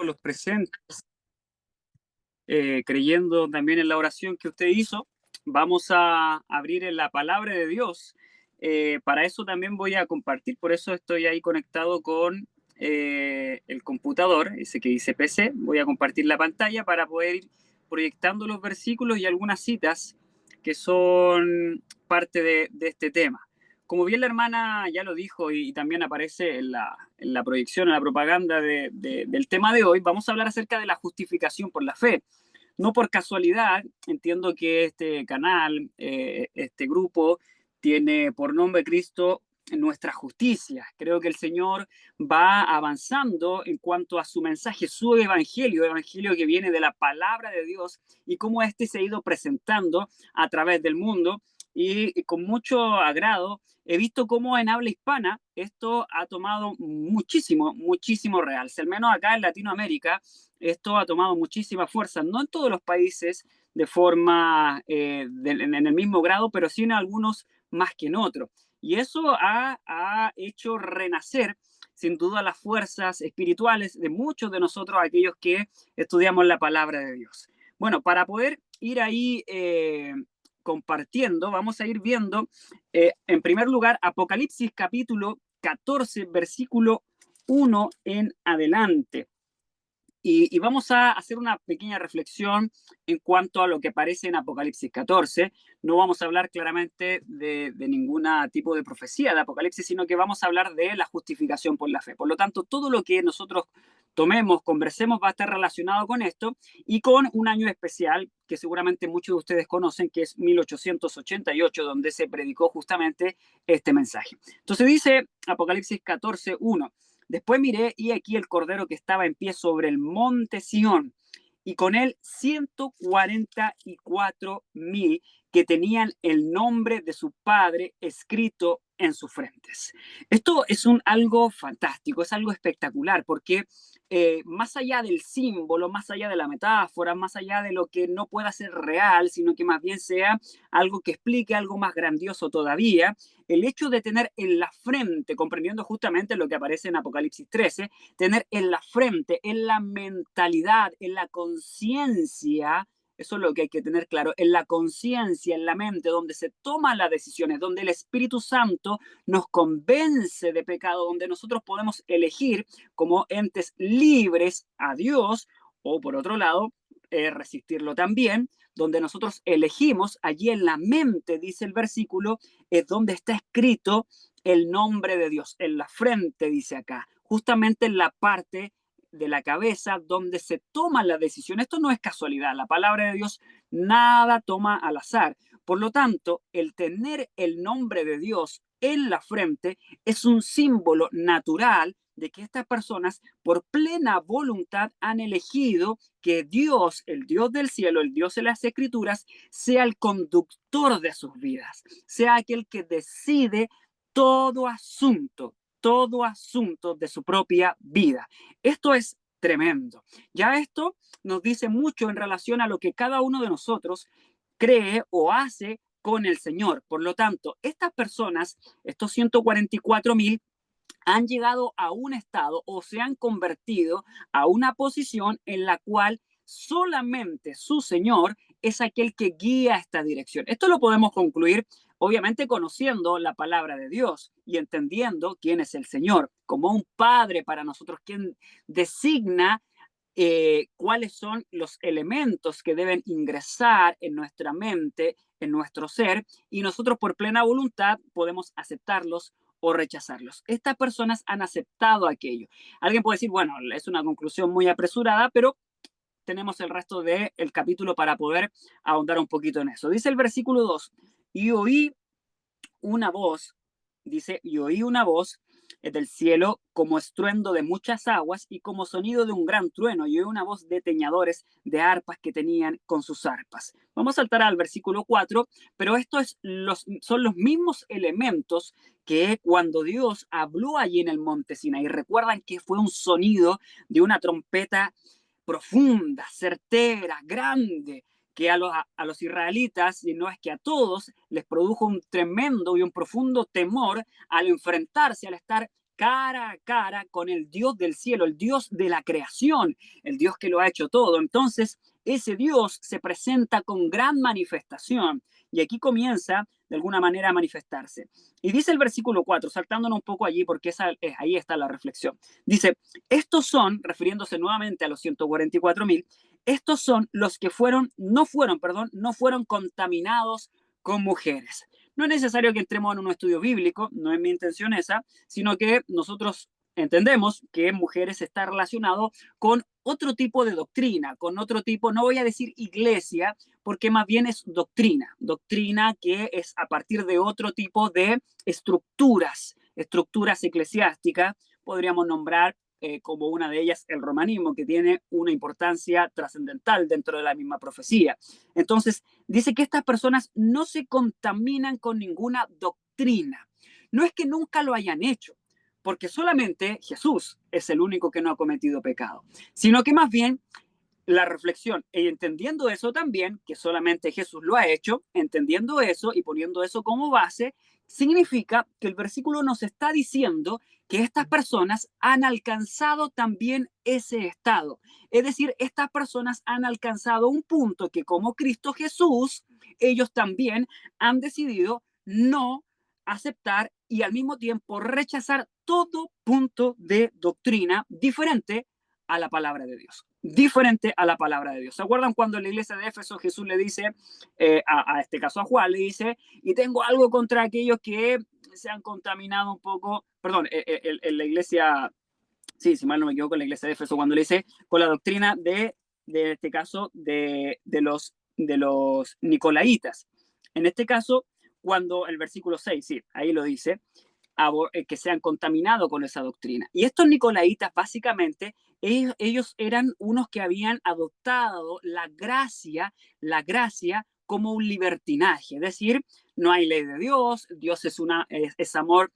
los presentes, creyendo también en la oración que usted hizo, vamos a abrir en la palabra de Dios. Para eso también voy a compartir, por eso estoy ahí conectado con el computador, ese que dice PC. Voy a compartir la pantalla para poder ir proyectando los versículos y algunas citas que son parte de este tema. Como bien la hermana ya lo dijo y también aparece en la proyección, en la propaganda del tema de hoy, vamos a hablar acerca de la justificación por la fe. No por casualidad, entiendo que este canal, este grupo, tiene por nombre Cristo nuestra justicia. Creo que el Señor va avanzando en cuanto a su mensaje, su evangelio que viene de la palabra de Dios y cómo este se ha ido presentando a través del mundo. Y con mucho agrado he visto cómo en habla hispana esto ha tomado muchísimo realce, al menos acá en Latinoamérica. Esto ha tomado muchísima fuerza, no en todos los países de forma, en el mismo grado, pero sí en algunos más que en otros. Y eso ha hecho renacer, sin duda, las fuerzas espirituales de muchos de nosotros, aquellos que estudiamos la palabra de Dios. Bueno, para poder ir ahí compartiendo, vamos a ir viendo, en primer lugar, Apocalipsis capítulo 14, versículo 1 en adelante. Y vamos a hacer una pequeña reflexión en cuanto a lo que aparece en Apocalipsis 14. No vamos a hablar claramente de ningún tipo de profecía de Apocalipsis, sino que vamos a hablar de la justificación por la fe. Por lo tanto, todo lo que nosotros tomemos, conversemos, va a estar relacionado con esto y con un año especial que seguramente muchos de ustedes conocen, que es 1888, donde se predicó justamente este mensaje. Entonces dice Apocalipsis 14:1. Después miré y aquí el cordero que estaba en pie sobre el monte Sión, y con él 144,000 que tenían el nombre de su padre escrito en sus frentes. Esto es algo fantástico, es algo espectacular, porque más allá del símbolo, más allá de la metáfora, más allá de lo que no pueda ser real, sino que más bien sea algo que explique algo más grandioso todavía, el hecho de tener en la frente, comprendiendo justamente lo que aparece en Apocalipsis 13, tener en la frente, en la mentalidad, en la conciencia, eso es lo que hay que tener claro, en la conciencia, en la mente, donde se toman las decisiones, donde el Espíritu Santo nos convence de pecado, donde nosotros podemos elegir como entes libres a Dios, o por otro lado, resistirlo también, donde nosotros elegimos, allí en la mente, dice el versículo, es donde está escrito el nombre de Dios, en la frente, dice acá, justamente en la parte de la cabeza donde se toma la decisión. Esto no es casualidad, la palabra de Dios nada toma al azar. Por lo tanto, el tener el nombre de Dios en la frente es un símbolo natural de que estas personas por plena voluntad han elegido que Dios, el Dios del cielo, el Dios de las escrituras, sea el conductor de sus vidas, sea aquel que decide todo todo asunto de su propia vida. Esto es tremendo. Ya esto nos dice mucho en relación a lo que cada uno de nosotros cree o hace con el Señor. Por lo tanto, estas personas, estos 144,000, han llegado a un estado o se han convertido a una posición en la cual solamente su Señor es aquel que guía esta dirección. Esto lo podemos concluir, obviamente, conociendo la palabra de Dios y entendiendo quién es el Señor, como un padre para nosotros, quien designa cuáles son los elementos que deben ingresar en nuestra mente, en nuestro ser, y nosotros por plena voluntad podemos aceptarlos o rechazarlos. Estas personas han aceptado aquello. Alguien puede decir, bueno, es una conclusión muy apresurada, pero tenemos el resto del capítulo para poder ahondar un poquito en eso. Dice el versículo 2, y oí una voz, dice, y oí una voz del cielo como estruendo de muchas aguas y como sonido de un gran trueno, y oí una voz de teñadores de arpas que tenían con sus arpas. Vamos a saltar al versículo 4, pero estos son los mismos elementos que cuando Dios habló allí en el monte Sinaí. Recuerdan que fue un sonido de una trompeta profunda, certera, grande, que a los israelitas, y no es que a todos, les produjo un tremendo y un profundo temor al enfrentarse, al estar cara a cara con el Dios del cielo, el Dios de la creación, el Dios que lo ha hecho todo. Entonces, ese Dios se presenta con gran manifestación y aquí comienza de alguna manera a manifestarse. Y dice el versículo 4, saltándonos un poco allí porque ahí está la reflexión. Dice, estos son, refiriéndose nuevamente a los 144,000, estos son los que no fueron contaminados con mujeres. No es necesario que entremos en un estudio bíblico, no es mi intención esa, sino que nosotros entendemos que mujeres está relacionado con otro tipo de doctrina, con otro tipo, no voy a decir iglesia, porque más bien es doctrina que es a partir de otro tipo de estructuras eclesiásticas, podríamos nombrar como una de ellas el romanismo, que tiene una importancia trascendental dentro de la misma profecía. Entonces, dice que estas personas no se contaminan con ninguna doctrina. No es que nunca lo hayan hecho, porque solamente Jesús es el único que no ha cometido pecado, sino que más bien la reflexión, y entendiendo eso también, que solamente Jesús lo ha hecho, entendiendo eso y poniendo eso como base, significa que el versículo nos está diciendo que estas personas han alcanzado también ese estado. Es decir, estas personas han alcanzado un punto que como Cristo Jesús, ellos también han decidido no aceptar y al mismo tiempo rechazar todo punto de doctrina diferente a la palabra de Dios. Diferente a la palabra de Dios. ¿Se acuerdan cuando en la iglesia de Éfeso Jesús le dice, a este caso a Juan, le dice, y tengo algo contra aquellos que se han contaminado un poco, perdón, en la iglesia, sí, si mal no me equivoco, en la iglesia de Éfeso, cuando le dice, con la doctrina de este caso, de los nicolaitas. En este caso, cuando el versículo 6, sí, ahí lo dice, que se han contaminado con esa doctrina. Y estos nicolaitas, básicamente, ellos eran unos que habían adoptado la gracia como un libertinaje, es decir, no hay ley de Dios, Dios es amor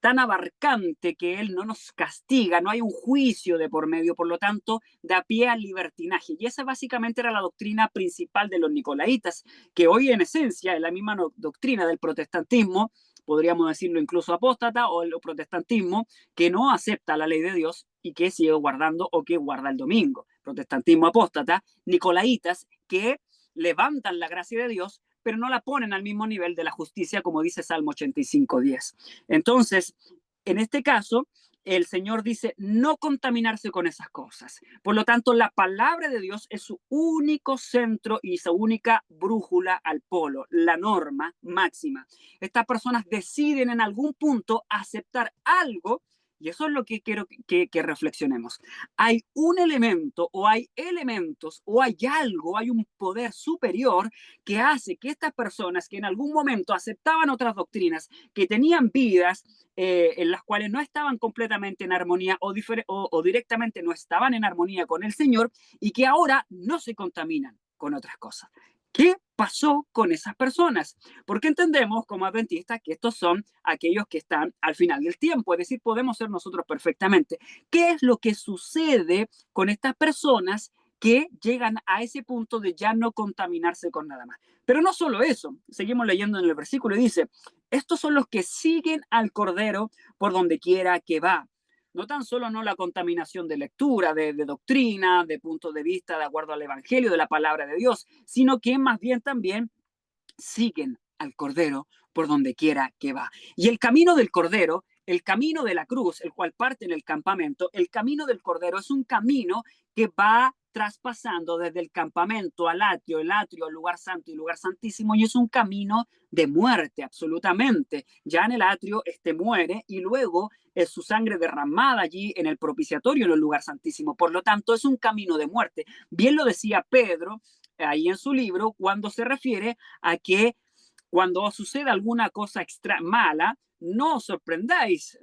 tan abarcante que Él no nos castiga, no hay un juicio de por medio, por lo tanto, da pie al libertinaje. Y esa básicamente era la doctrina principal de los nicolaitas, que hoy en esencia es la misma doctrina del protestantismo, podríamos decirlo incluso apóstata, o el protestantismo que no acepta la ley de Dios y que sigue guardando o que guarda el domingo. Protestantismo apóstata, nicolaitas que levantan la gracia de Dios, pero no la ponen al mismo nivel de la justicia, como dice Salmo 85:10. Entonces, en este caso, el Señor dice no contaminarse con esas cosas. Por lo tanto, la palabra de Dios es su único centro y su única brújula al polo, la norma máxima. Estas personas deciden en algún punto aceptar algo y eso es lo que quiero que reflexionemos. Hay un elemento o hay elementos o hay algo, hay un poder superior que hace que estas personas que en algún momento aceptaban otras doctrinas, que tenían vidas en las cuales no estaban completamente en armonía o directamente no estaban en armonía con el Señor y que ahora no se contaminan con otras cosas. ¿Qué pasó con esas personas? Porque entendemos como adventistas que estos son aquellos que están al final del tiempo, es decir, podemos ser nosotros perfectamente. ¿Qué es lo que sucede con estas personas que llegan a ese punto de ya no contaminarse con nada más? Pero no solo eso, seguimos leyendo en el versículo y dice, estos son los que siguen al Cordero por donde quiera que va. No tan solo no la contaminación de lectura, de doctrina, de punto de vista de acuerdo al Evangelio, de la palabra de Dios, sino que más bien también siguen al Cordero por donde quiera que va. Y el camino del Cordero, el camino de la cruz, el cual parte en el campamento, el camino del Cordero es un camino que va traspasando desde el campamento al atrio, el atrio, el lugar santo y lugar santísimo, y es un camino de muerte, absolutamente. Ya en el atrio muere y luego es su sangre derramada allí en el propiciatorio, en el lugar santísimo. Por lo tanto, es un camino de muerte. Bien lo decía Pedro ahí en su libro cuando se refiere a que cuando suceda alguna cosa mala, no os sorprendáis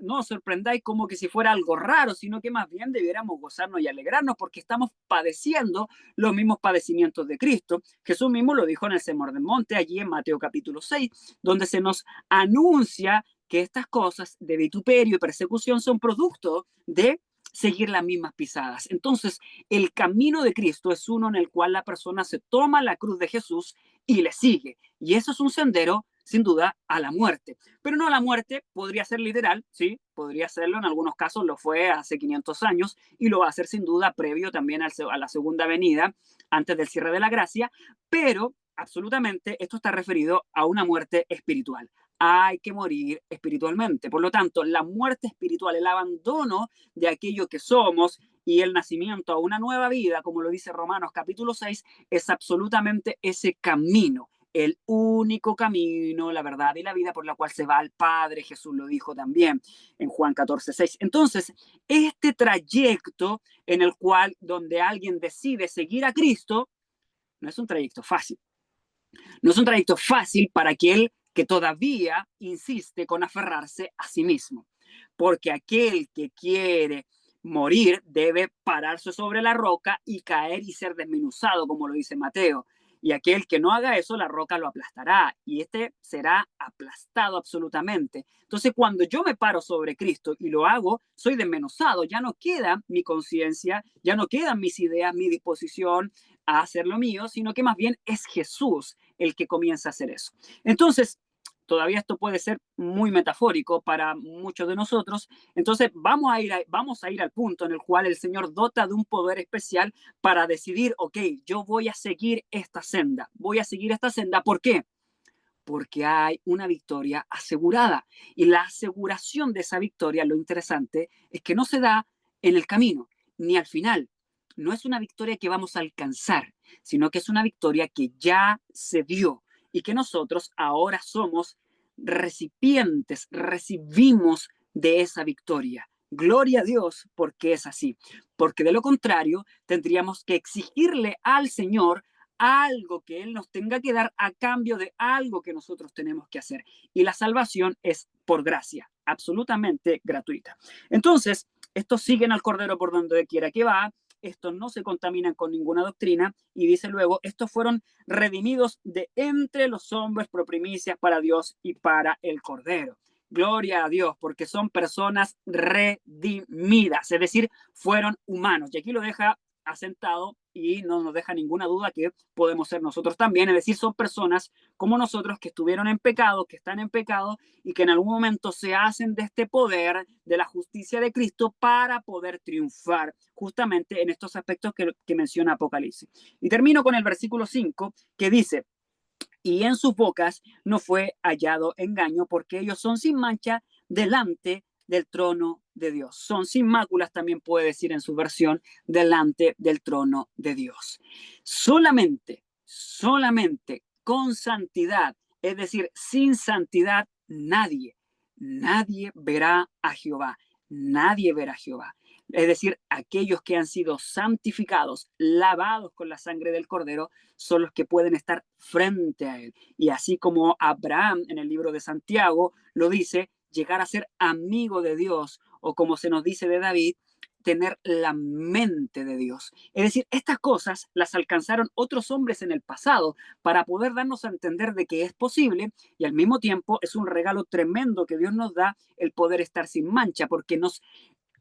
como que si fuera algo raro, sino que más bien debiéramos gozarnos y alegrarnos porque estamos padeciendo los mismos padecimientos de Cristo. Jesús mismo lo dijo en el Sermón del Monte, allí en Mateo capítulo 6, donde se nos anuncia que estas cosas de vituperio y persecución son producto de seguir las mismas pisadas. Entonces, el camino de Cristo es uno en el cual la persona se toma la cruz de Jesús y le sigue. Y eso es un sendero sin duda, a la muerte. Pero no a la muerte, podría ser literal, sí, podría serlo, en algunos casos lo fue hace 500 años y lo va a ser sin duda previo también a la segunda venida, antes del cierre de la gracia, pero absolutamente esto está referido a una muerte espiritual. Hay que morir espiritualmente. Por lo tanto, la muerte espiritual, el abandono de aquello que somos y el nacimiento a una nueva vida, como lo dice Romanos capítulo 6, es absolutamente ese camino, el único camino, la verdad y la vida por la cual se va al Padre. Jesús lo dijo también en Juan 14:6. Entonces, este trayecto en el cual donde alguien decide seguir a Cristo, no es un trayecto fácil. No es un trayecto fácil para aquel que todavía insiste con aferrarse a sí mismo, porque aquel que quiere morir debe pararse sobre la roca y caer y ser desmenuzado, como lo dice Mateo. Y aquel que no haga eso, la roca lo aplastará y este será aplastado absolutamente. Entonces, cuando yo me paro sobre Cristo y lo hago, soy desmenuzado. Ya no queda mi conciencia, ya no quedan mis ideas, mi disposición a hacer lo mío, sino que más bien es Jesús el que comienza a hacer eso. Entonces, todavía esto puede ser muy metafórico para muchos de nosotros. Entonces, vamos a ir al punto en el cual el Señor dota de un poder especial para decidir, ok, yo voy a seguir esta senda. Voy a seguir esta senda. ¿Por qué? Porque hay una victoria asegurada. Y la aseguración de esa victoria, lo interesante, es que no se da en el camino, ni al final. No es una victoria que vamos a alcanzar, sino que es una victoria que ya se dio y que nosotros ahora somos recipientes, recibimos de esa victoria. Gloria a Dios porque es así, porque de lo contrario tendríamos que exigirle al Señor algo que Él nos tenga que dar a cambio de algo que nosotros tenemos que hacer. Y la salvación es por gracia, absolutamente gratuita. Entonces, estos siguen al Cordero por donde quiera que va, estos no se contaminan con ninguna doctrina y dice luego, estos fueron redimidos de entre los hombres por primicias para Dios y para el Cordero. Gloria a Dios, porque son personas redimidas, es decir, fueron humanos. Y aquí lo deja asentado y no nos deja ninguna duda que podemos ser nosotros también, es decir, son personas como nosotros que estuvieron en pecado, que están en pecado y que en algún momento se hacen de este poder de la justicia de Cristo para poder triunfar justamente en estos aspectos que menciona Apocalipsis. Y termino con el versículo 5 que dice, y en sus bocas no fue hallado engaño, porque ellos son sin mancha delante del trono de Dios. Son sin máculas, también puede decir en su versión, delante del trono de Dios. Solamente con santidad, es decir, sin santidad, nadie verá a Jehová. Nadie verá a Jehová. Es decir, aquellos que han sido santificados, lavados con la sangre del Cordero, son los que pueden estar frente a Él. Y así como Abraham en el libro de Santiago lo dice, llegar a ser amigo de Dios, o como se nos dice de David, tener la mente de Dios. Es decir, estas cosas las alcanzaron otros hombres en el pasado para poder darnos a entender de que es posible y al mismo tiempo es un regalo tremendo que Dios nos da el poder estar sin mancha, porque nos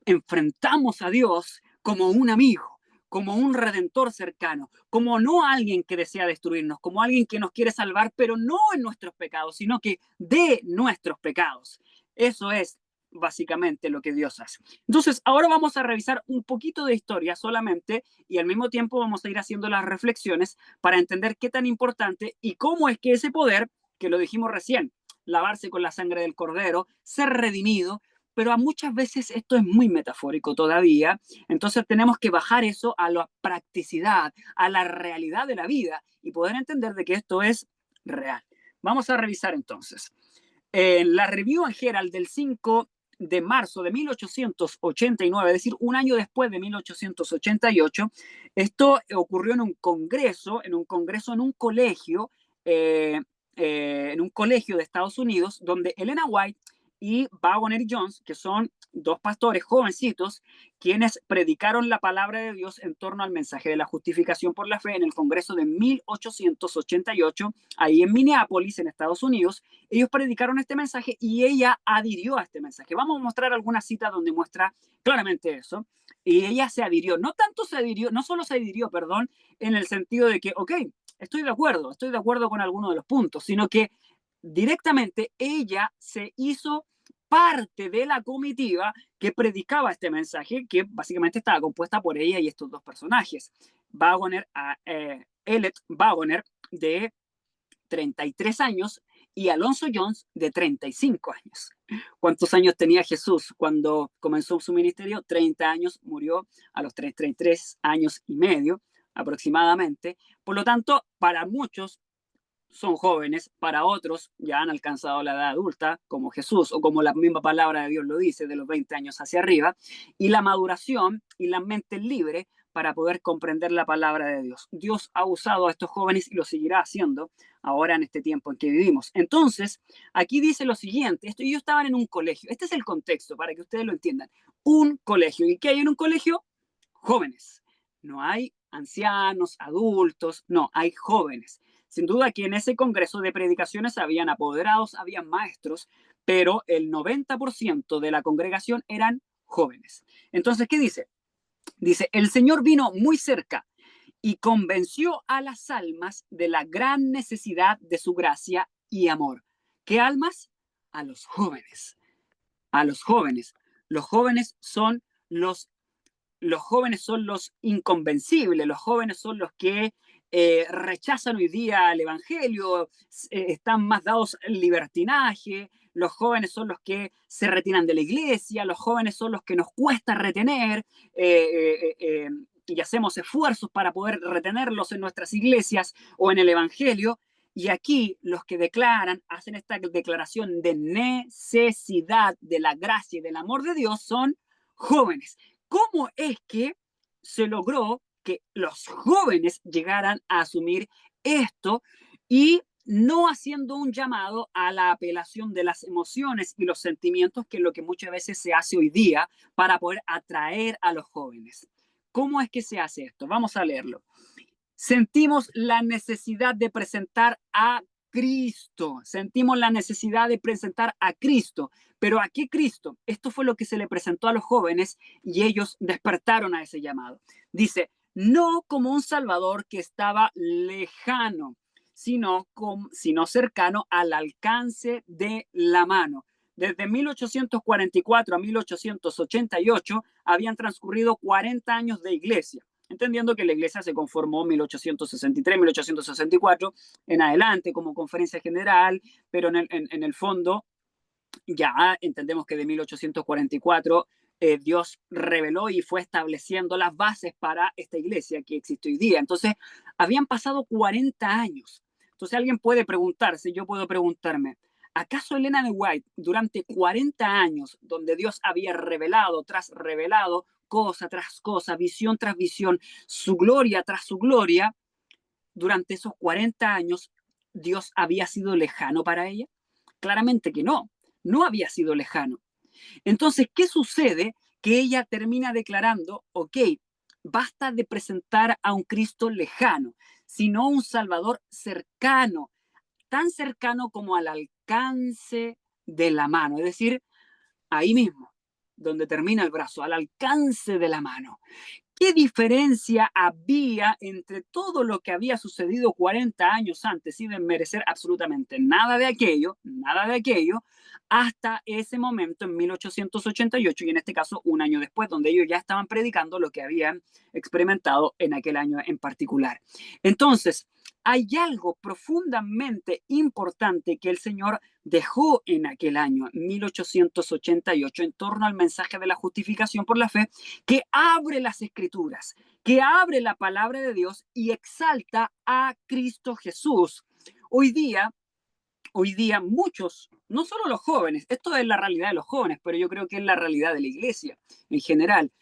enfrentamos a Dios como un amigo, como un redentor cercano, como no alguien que desea destruirnos, como alguien que nos quiere salvar, pero no en nuestros pecados, sino que de nuestros pecados. Eso es básicamente lo que Dios hace. Entonces, ahora vamos a revisar un poquito de historia solamente y al mismo tiempo vamos a ir haciendo las reflexiones para entender qué tan importante y cómo es que ese poder, que lo dijimos recién, lavarse con la sangre del cordero, ser redimido, pero a muchas veces esto es muy metafórico todavía, entonces tenemos que bajar eso a la practicidad, a la realidad de la vida y poder entender de que esto es real. Vamos a revisar entonces. La Review and Herald del 5 de marzo de 1889, es decir, un año después de 1888, esto ocurrió en un congreso, en un colegio, en un colegio de Estados Unidos, donde Elena White y Vaughan Jones, que son dos pastores jovencitos, quienes predicaron la palabra de Dios en torno al mensaje de la justificación por la fe en el Congreso de 1888, ahí en Minneapolis, en Estados Unidos. Ellos predicaron este mensaje y ella adhirió a este mensaje. Vamos a mostrar algunas citas donde muestra claramente eso. Y ella se adhirió, no solo se adhirió, perdón, en el sentido de que, ok, estoy de acuerdo con alguno de los puntos, sino que directamente ella se hizo parte de la comitiva que predicaba este mensaje, que básicamente estaba compuesta por ella y estos dos personajes. Wagoner, Elliot Wagoner, de 33 años, y Alonso Jones, de 35 años. ¿Cuántos años tenía Jesús cuando comenzó su ministerio? 30 años, murió a los 33 años y medio aproximadamente. Por lo tanto, para muchos son jóvenes, para otros ya han alcanzado la edad adulta, como Jesús, o como la misma palabra de Dios lo dice, de los 20 años hacia arriba, y la maduración y la mente libre para poder comprender la palabra de Dios. Dios ha usado a estos jóvenes y lo seguirá haciendo ahora en este tiempo en que vivimos. Entonces, aquí dice lo siguiente, ellos estaban en un colegio, este es el contexto para que ustedes lo entiendan, un colegio. ¿Y qué hay en un colegio? Jóvenes. No hay ancianos, adultos, no, hay jóvenes. Sin duda que en ese congreso de predicaciones habían apoderados, habían maestros, pero el 90% de la congregación eran jóvenes. Entonces, ¿qué dice? Dice, el Señor vino muy cerca y convenció a las almas de la gran necesidad de su gracia y amor. ¿Qué almas? A los jóvenes. A los jóvenes. Los jóvenes son los jóvenes son los inconvencibles, los jóvenes son los que rechazan hoy día el Evangelio, están más dados al libertinaje, los jóvenes son los que se retiran de la iglesia, los jóvenes son los que nos cuesta retener y hacemos esfuerzos para poder retenerlos en nuestras iglesias o en el Evangelio. Y aquí los que declaran, hacen esta declaración de necesidad de la gracia y del amor de Dios son jóvenes. ¿Cómo es que se logró que los jóvenes llegaran a asumir esto y no haciendo un llamado a la apelación de las emociones y los sentimientos, que es lo que muchas veces se hace hoy día para poder atraer a los jóvenes? ¿Cómo es que se hace esto? Vamos a leerlo. Sentimos la necesidad de presentar a Cristo. Sentimos la necesidad de presentar a Cristo. ¿Pero a qué Cristo? Esto fue lo que se le presentó a los jóvenes y ellos despertaron a ese llamado. Dice, no como un Salvador que estaba lejano, sino cercano al alcance de la mano. Desde 1844 a 1888 habían transcurrido 40 años de iglesia, entendiendo que la iglesia se conformó en 1863, 1864 en adelante como conferencia general, pero en el fondo ya entendemos que de 1844 Dios reveló y fue estableciendo las bases para esta iglesia que existe hoy día. Entonces, habían pasado 40 años. Entonces, alguien puede preguntarse, yo puedo preguntarme, ¿acaso Elena de White, durante 40 años, donde Dios había revelado tras revelado, cosa tras cosa, visión tras visión, su gloria tras su gloria, durante esos 40 años, Dios había sido lejano para ella? Claramente que no, no había sido lejano. Entonces, ¿qué sucede? Que ella termina declarando, ok, basta de presentar a un Cristo lejano, sino un Salvador cercano, tan cercano como al alcance de la mano, es decir, ahí mismo, donde termina el brazo, al alcance de la mano. ¿Qué diferencia había entre todo lo que había sucedido 40 años antes, sin merecer absolutamente nada de aquello, hasta ese momento en 1888 y en este caso un año después, donde ellos ya estaban predicando lo que habían experimentado en aquel año en particular? Entonces, hay algo profundamente importante que el Señor dejó en aquel año, 1888, en torno al mensaje de la justificación por la fe, que abre las escrituras, que abre la palabra de Dios y exalta a Cristo Jesús. Hoy día muchos, no solo los jóvenes, esto es la realidad de los jóvenes, pero yo creo que es la realidad de la iglesia en general.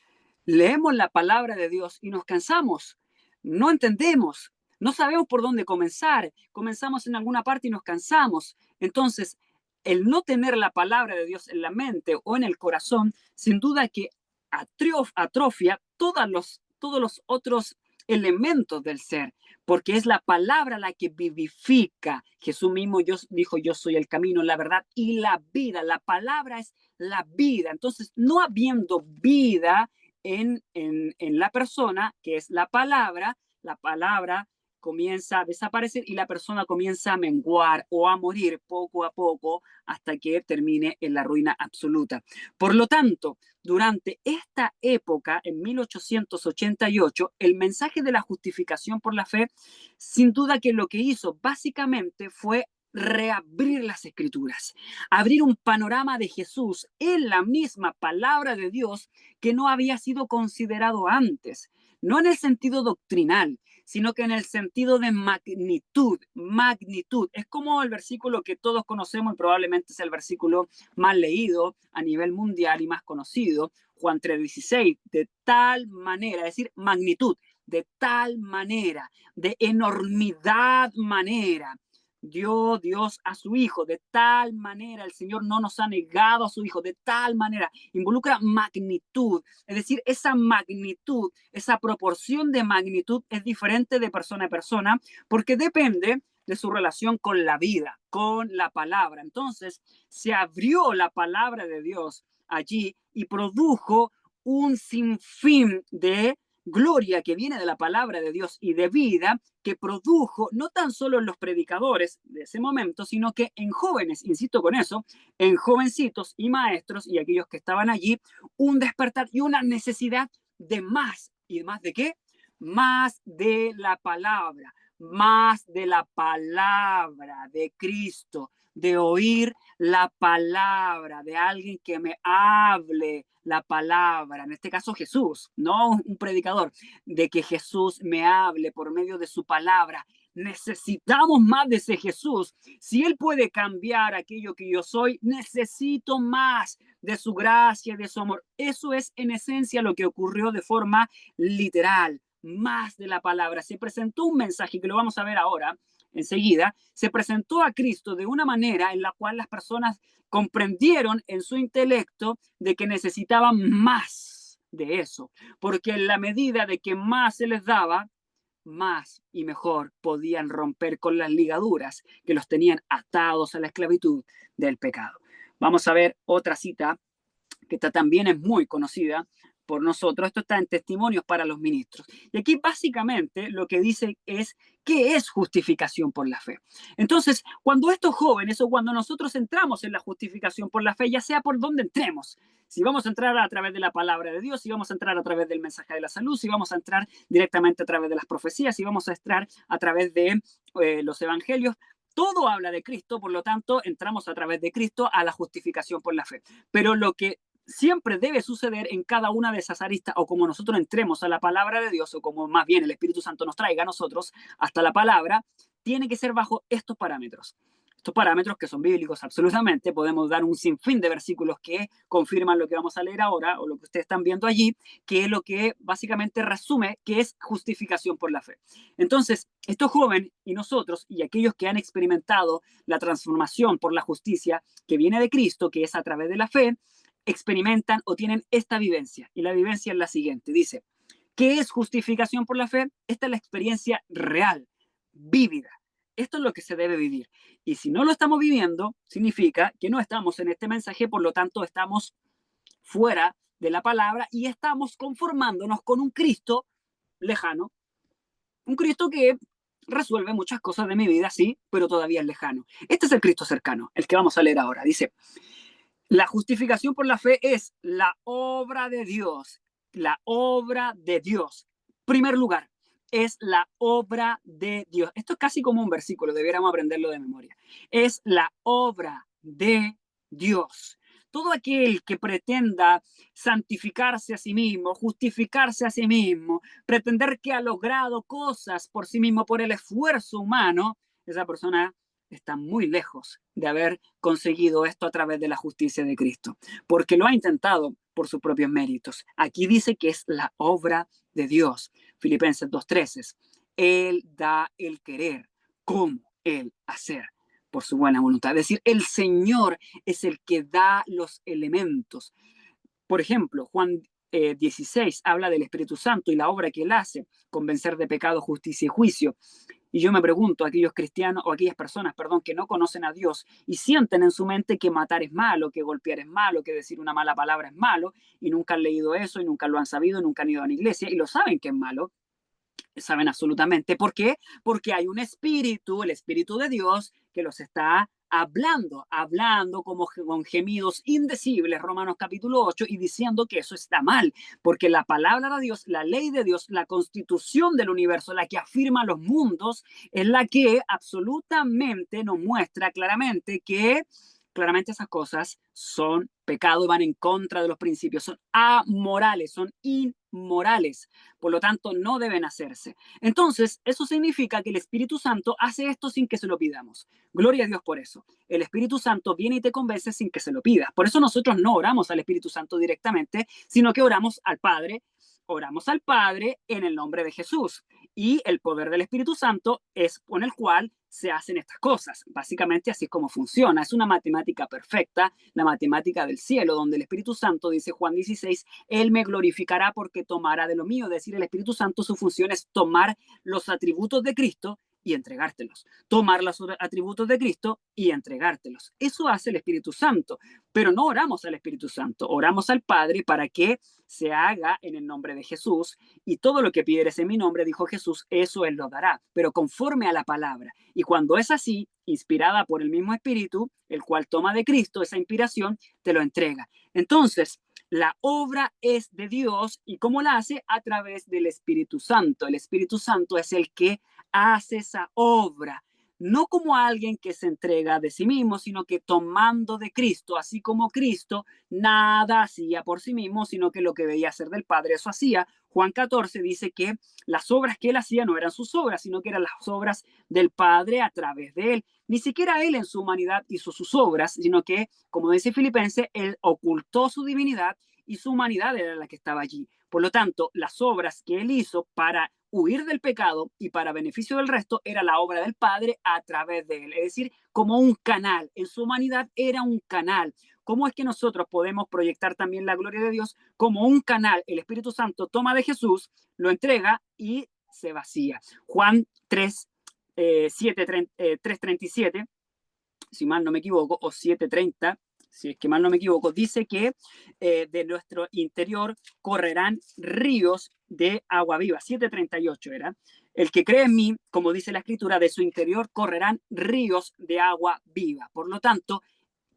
Leemos la palabra de Dios y nos cansamos, no entendemos, no sabemos por dónde comenzar, comenzamos en alguna parte y nos cansamos. Entonces, el no tener la palabra de Dios en la mente o en el corazón, sin duda que atrofia todos los otros elementos del ser, porque es la palabra la que vivifica. Jesús mismo dijo, yo soy el camino, la verdad y la vida. La palabra es la vida. Entonces, no habiendo vida en la persona, que es la palabra comienza a desaparecer y la persona comienza a menguar o a morir poco a poco hasta que termine en la ruina absoluta. Por lo tanto, durante esta época, en 1888, el mensaje de la justificación por la fe, sin duda que lo que hizo básicamente fue reabrir las escrituras, abrir un panorama de Jesús en la misma palabra de Dios que no había sido considerado antes, no en el sentido doctrinal, sino que en el sentido de magnitud, magnitud. Es como el versículo que todos conocemos y probablemente es el versículo más leído a nivel mundial y más conocido, Juan 3:16, de tal manera, es decir, magnitud, de tal manera, de enormidad manera dio Dios a su Hijo, de tal manera el Señor no nos ha negado a su Hijo, de tal manera, involucra magnitud, es decir, esa magnitud, esa proporción de magnitud es diferente de persona a persona porque depende de su relación con la vida, con la palabra. Entonces, se abrió la palabra de Dios allí y produjo un sinfín de gloria que viene de la palabra de Dios y de vida que produjo no tan solo en los predicadores de ese momento, sino que en jóvenes, insisto con eso, en jovencitos y maestros y aquellos que estaban allí, un despertar y una necesidad de más. ¿Y más de qué? Más de la palabra, más de la palabra de Cristo, de oír la palabra de alguien que me hable la palabra, en este caso Jesús, no un predicador, de que Jesús me hable por medio de su palabra. Necesitamos más de ese Jesús. Si Él puede cambiar aquello que yo soy, necesito más de su gracia, de su amor. Eso es en esencia lo que ocurrió de forma literal, más de la palabra. Se presentó un mensaje que lo vamos a ver ahora, enseguida, se presentó a Cristo de una manera en la cual las personas comprendieron en su intelecto de que necesitaban más de eso, porque en la medida de que más se les daba, más y mejor podían romper con las ligaduras que los tenían atados a la esclavitud del pecado. Vamos a ver otra cita que también es muy conocida por nosotros. Esto está en Testimonios para los Ministros. Y aquí básicamente lo que dice es qué es justificación por la fe. Entonces, cuando estos jóvenes o cuando nosotros entramos en la justificación por la fe, ya sea por donde entremos, si vamos a entrar a través de la palabra de Dios, si vamos a entrar a través del mensaje de la salud, si vamos a entrar directamente a través de las profecías, si vamos a entrar a través de los evangelios, todo habla de Cristo, por lo tanto, entramos a través de Cristo a la justificación por la fe. Pero lo que siempre debe suceder en cada una de esas aristas, o como nosotros entremos a la palabra de Dios, o como más bien el Espíritu Santo nos traiga a nosotros hasta la palabra, tiene que ser bajo estos parámetros. Estos parámetros que son bíblicos absolutamente, podemos dar un sinfín de versículos que confirman lo que vamos a leer ahora, o lo que ustedes están viendo allí, que es lo que básicamente resume que es justificación por la fe. Entonces, estos jóvenes y nosotros, y aquellos que han experimentado la transformación por la justicia que viene de Cristo, que es a través de la fe, experimentan o tienen esta vivencia. Y la vivencia es la siguiente. Dice, ¿qué es justificación por la fe? Esta es la experiencia real, vívida. Esto es lo que se debe vivir. Y si no lo estamos viviendo, significa que no estamos en este mensaje, por lo tanto estamos fuera de la palabra y estamos conformándonos con un Cristo lejano. Un Cristo que resuelve muchas cosas de mi vida, sí, pero todavía es lejano. Este es el Cristo cercano, el que vamos a leer ahora. Dice, la justificación por la fe es la obra de Dios. La obra de Dios. Primer lugar, es la obra de Dios. Esto es casi como un versículo, debiéramos aprenderlo de memoria. Es la obra de Dios. Todo aquel que pretenda santificarse a sí mismo, justificarse a sí mismo, pretender que ha logrado cosas por sí mismo, por el esfuerzo humano, esa persona está muy lejos de haber conseguido esto a través de la justicia de Cristo, porque lo ha intentado por sus propios méritos. Aquí dice que es la obra de Dios. Filipenses 2:13. Él da el querer, como el hacer, por su buena voluntad. Es decir, el Señor es el que da los elementos. Por ejemplo, Juan 16 habla del Espíritu Santo y la obra que él hace, convencer de pecado, justicia y juicio. Y yo me pregunto a aquellos cristianos o aquellas personas, perdón, que no conocen a Dios y sienten en su mente que matar es malo, que golpear es malo, que decir una mala palabra es malo, y nunca han leído eso, y nunca lo han sabido, nunca han ido a una iglesia, y lo saben que es malo. Saben absolutamente. ¿Por qué? Porque hay un espíritu, el espíritu de Dios, que los está hablando como con gemidos indecibles, Romanos capítulo 8, y diciendo que eso está mal, porque la palabra de Dios, la ley de Dios, la constitución del universo, la que afirma los mundos, es la que absolutamente nos muestra claramente esas cosas son pecado y van en contra de los principios, son amorales, son inmorales, por lo tanto no deben hacerse. Entonces, eso significa que el Espíritu Santo hace esto sin que se lo pidamos. Gloria a Dios por eso. El Espíritu Santo viene y te convence sin que se lo pidas. Por eso nosotros no oramos al Espíritu Santo directamente, sino que oramos al Padre. Oramos al Padre en el nombre de Jesús. Y el poder del Espíritu Santo es con el cual se hacen estas cosas. Básicamente así es como funciona. Es una matemática perfecta, la matemática del cielo, donde el Espíritu Santo, dice Juan 16, Él me glorificará porque tomará de lo mío. Es decir, el Espíritu Santo, su función es tomar los atributos de Cristo y entregártelos. Tomar los atributos de Cristo y entregártelos. Eso hace el Espíritu Santo. Pero no oramos al Espíritu Santo, oramos al Padre para que se haga en el nombre de Jesús, y todo lo que pidieres en mi nombre, dijo Jesús, eso Él lo dará, pero conforme a la palabra. Y cuando es así, inspirada por el mismo Espíritu, el cual toma de Cristo esa inspiración, te lo entrega. Entonces, la obra es de Dios, y ¿cómo la hace? A través del Espíritu Santo. El Espíritu Santo es el que hace esa obra, no como alguien que se entrega de sí mismo, sino que tomando de Cristo, así como Cristo nada hacía por sí mismo, sino que lo que veía hacer del Padre, eso hacía. Juan 14 dice que las obras que él hacía no eran sus obras, sino que eran las obras del Padre a través de él. Ni siquiera él en su humanidad hizo sus obras, sino que, como dice Filipenses, él ocultó su divinidad y su humanidad era la que estaba allí. Por lo tanto, las obras que él hizo para huir del pecado y para beneficio del resto era la obra del Padre a través de él, es decir, como un canal. En su humanidad era un canal. ¿Cómo es que nosotros podemos proyectar también la gloria de Dios como un canal? El Espíritu Santo toma de Jesús, lo entrega y se vacía. Juan 3, 3:37, si mal no me equivoco, o 7:30, si es que mal no me equivoco, dice que de nuestro interior correrán ríos de agua viva. 7:38 era. El que cree en mí, como dice la Escritura, de su interior correrán ríos de agua viva. Por lo tanto,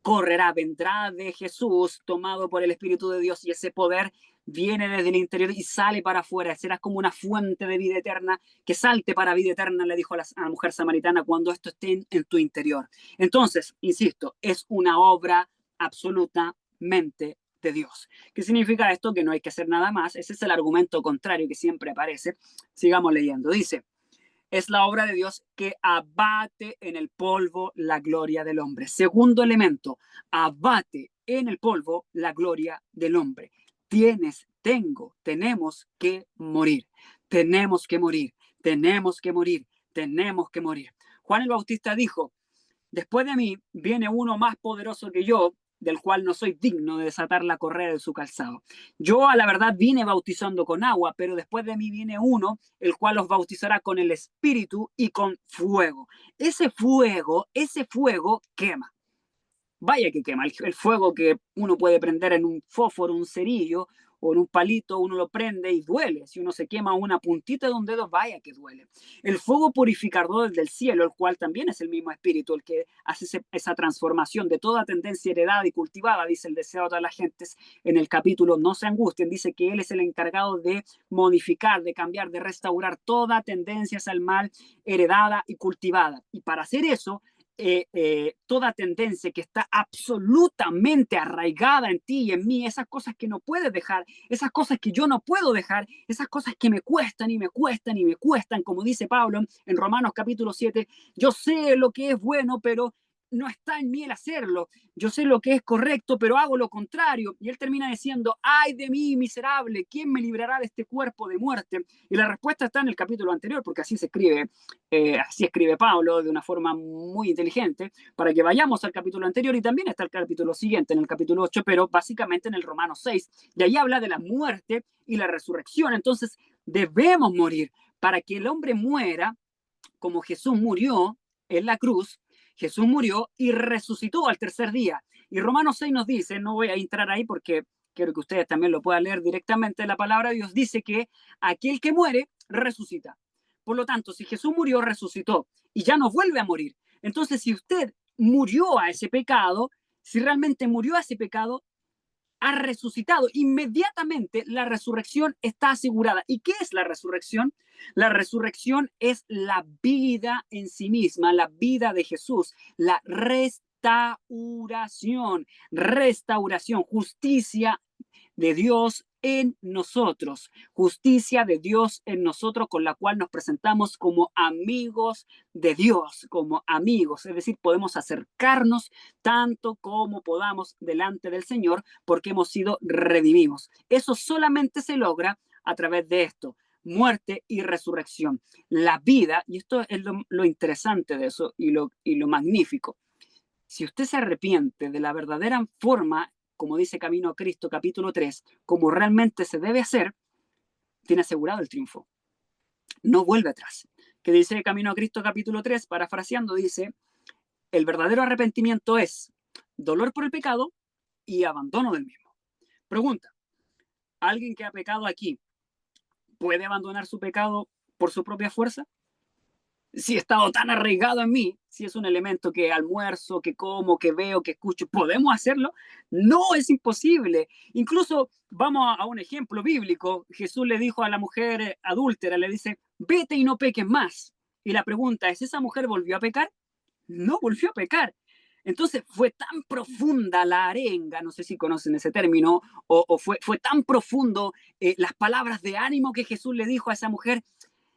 correrá, vendrá de Jesús, tomado por el Espíritu de Dios, y ese poder viene desde el interior y sale para afuera. Serás como una fuente de vida eterna que salte para vida eterna, le dijo a la mujer samaritana, cuando esto esté en tu interior. Entonces, insisto, es una obra absolutamente de Dios. ¿Qué significa esto? Que no hay que hacer nada más. Ese es el argumento contrario que siempre aparece. Sigamos leyendo. Dice, es la obra de Dios que abate en el polvo la gloria del hombre. Segundo elemento, abate en el polvo la gloria del hombre. Tenemos que morir. Tenemos que morir. Tenemos que morir. Tenemos que morir. Juan el Bautista dijo, después de mí viene uno más poderoso que yo, del cual no soy digno de desatar la correa de su calzado. Yo a la verdad vine bautizando con agua, pero después de mí viene uno, el cual os bautizará con el Espíritu y con fuego. Ese fuego quema. Vaya que quema. El fuego que uno puede prender en un fósforo, un cerillo o en un palito, uno lo prende y duele. Si uno se quema una puntita de un dedo, vaya que duele. El fuego purificador del cielo, el cual también es el mismo espíritu, el que hace esa transformación de toda tendencia heredada y cultivada, dice el deseo de todas las gentes en el capítulo No se angustien, dice que él es el encargado de modificar, de cambiar, de restaurar toda tendencia hacia el mal heredada y cultivada. Y para hacer eso, toda tendencia que está absolutamente arraigada en ti y en mí, esas cosas que no puedes dejar, esas cosas que yo no puedo dejar, esas cosas que me cuestan y me cuestan y me cuestan, como dice Pablo en Romanos capítulo 7, yo sé lo que es bueno, pero no está en mí el hacerlo. Yo sé lo que es correcto, pero hago lo contrario. Y él termina diciendo, ay de mí, miserable, ¿quién me librará de este cuerpo de muerte? Y la respuesta está en el capítulo anterior, porque así se escribe, así escribe Pablo de una forma muy inteligente, para que vayamos al capítulo anterior, y también está el capítulo siguiente, en el capítulo 8, pero básicamente en el Romanos 6. Y ahí habla de la muerte y la resurrección. Entonces, debemos morir. Para que el hombre muera, como Jesús murió en la cruz, Jesús murió y resucitó al tercer día. Y Romanos 6 nos dice, no voy a entrar ahí porque quiero que ustedes también lo puedan leer directamente, la palabra de Dios dice que aquel que muere resucita. Por lo tanto, si Jesús murió, resucitó y ya no vuelve a morir. Entonces, si usted murió a ese pecado, si realmente murió a ese pecado, ha resucitado. Inmediatamente la resurrección está asegurada. ¿Y qué es la resurrección? La resurrección es la vida en sí misma, la vida de Jesús, la restauración, justicia de Dios en nosotros, justicia de Dios en nosotros, con la cual nos presentamos como amigos de Dios, como amigos, es decir, podemos acercarnos tanto como podamos delante del Señor porque hemos sido redimidos. Eso solamente se logra a través de esto, muerte y resurrección. La vida, y esto es lo interesante de eso y lo magnífico, si usted se arrepiente de la verdadera forma, como dice Camino a Cristo, capítulo 3, como realmente se debe hacer, tiene asegurado el triunfo. No vuelve atrás. Que dice Camino a Cristo, capítulo 3, parafraseando, dice, el verdadero arrepentimiento es dolor por el pecado y abandono del mismo. Pregunta, ¿alguien que ha pecado aquí puede abandonar su pecado por su propia fuerza? Si he estado tan arraigado en mí, si es un elemento que almuerzo, que como, que veo, que escucho, ¿podemos hacerlo? No, es imposible. Incluso vamos a un ejemplo bíblico. Jesús le dijo a la mujer adúltera, le dice, vete y no peques más. Y la pregunta es, ¿esa mujer volvió a pecar? No volvió a pecar. Entonces fue tan profunda la arenga, no sé si conocen ese término, o fue tan profundo las palabras de ánimo que Jesús le dijo a esa mujer.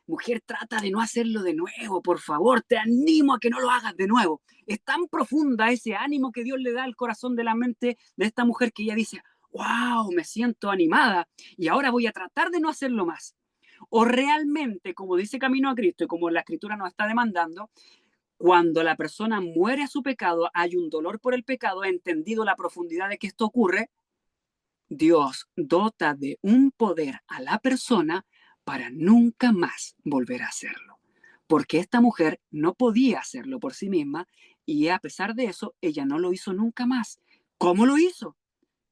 Mujer, trata de no hacerlo de nuevo, por favor, te animo a que no lo hagas de nuevo. Es tan profunda ese ánimo que Dios le da al corazón de la mente de esta mujer que ella dice, wow, me siento animada y ahora voy a tratar de no hacerlo más. O realmente, como dice Camino a Cristo y como la Escritura nos está demandando, cuando la persona muere a su pecado, hay un dolor por el pecado, ha entendido la profundidad de que esto ocurre, Dios dota de un poder a la persona para nunca más volver a hacerlo. Porque esta mujer no podía hacerlo por sí misma y a pesar de eso, ella no lo hizo nunca más. ¿Cómo lo hizo?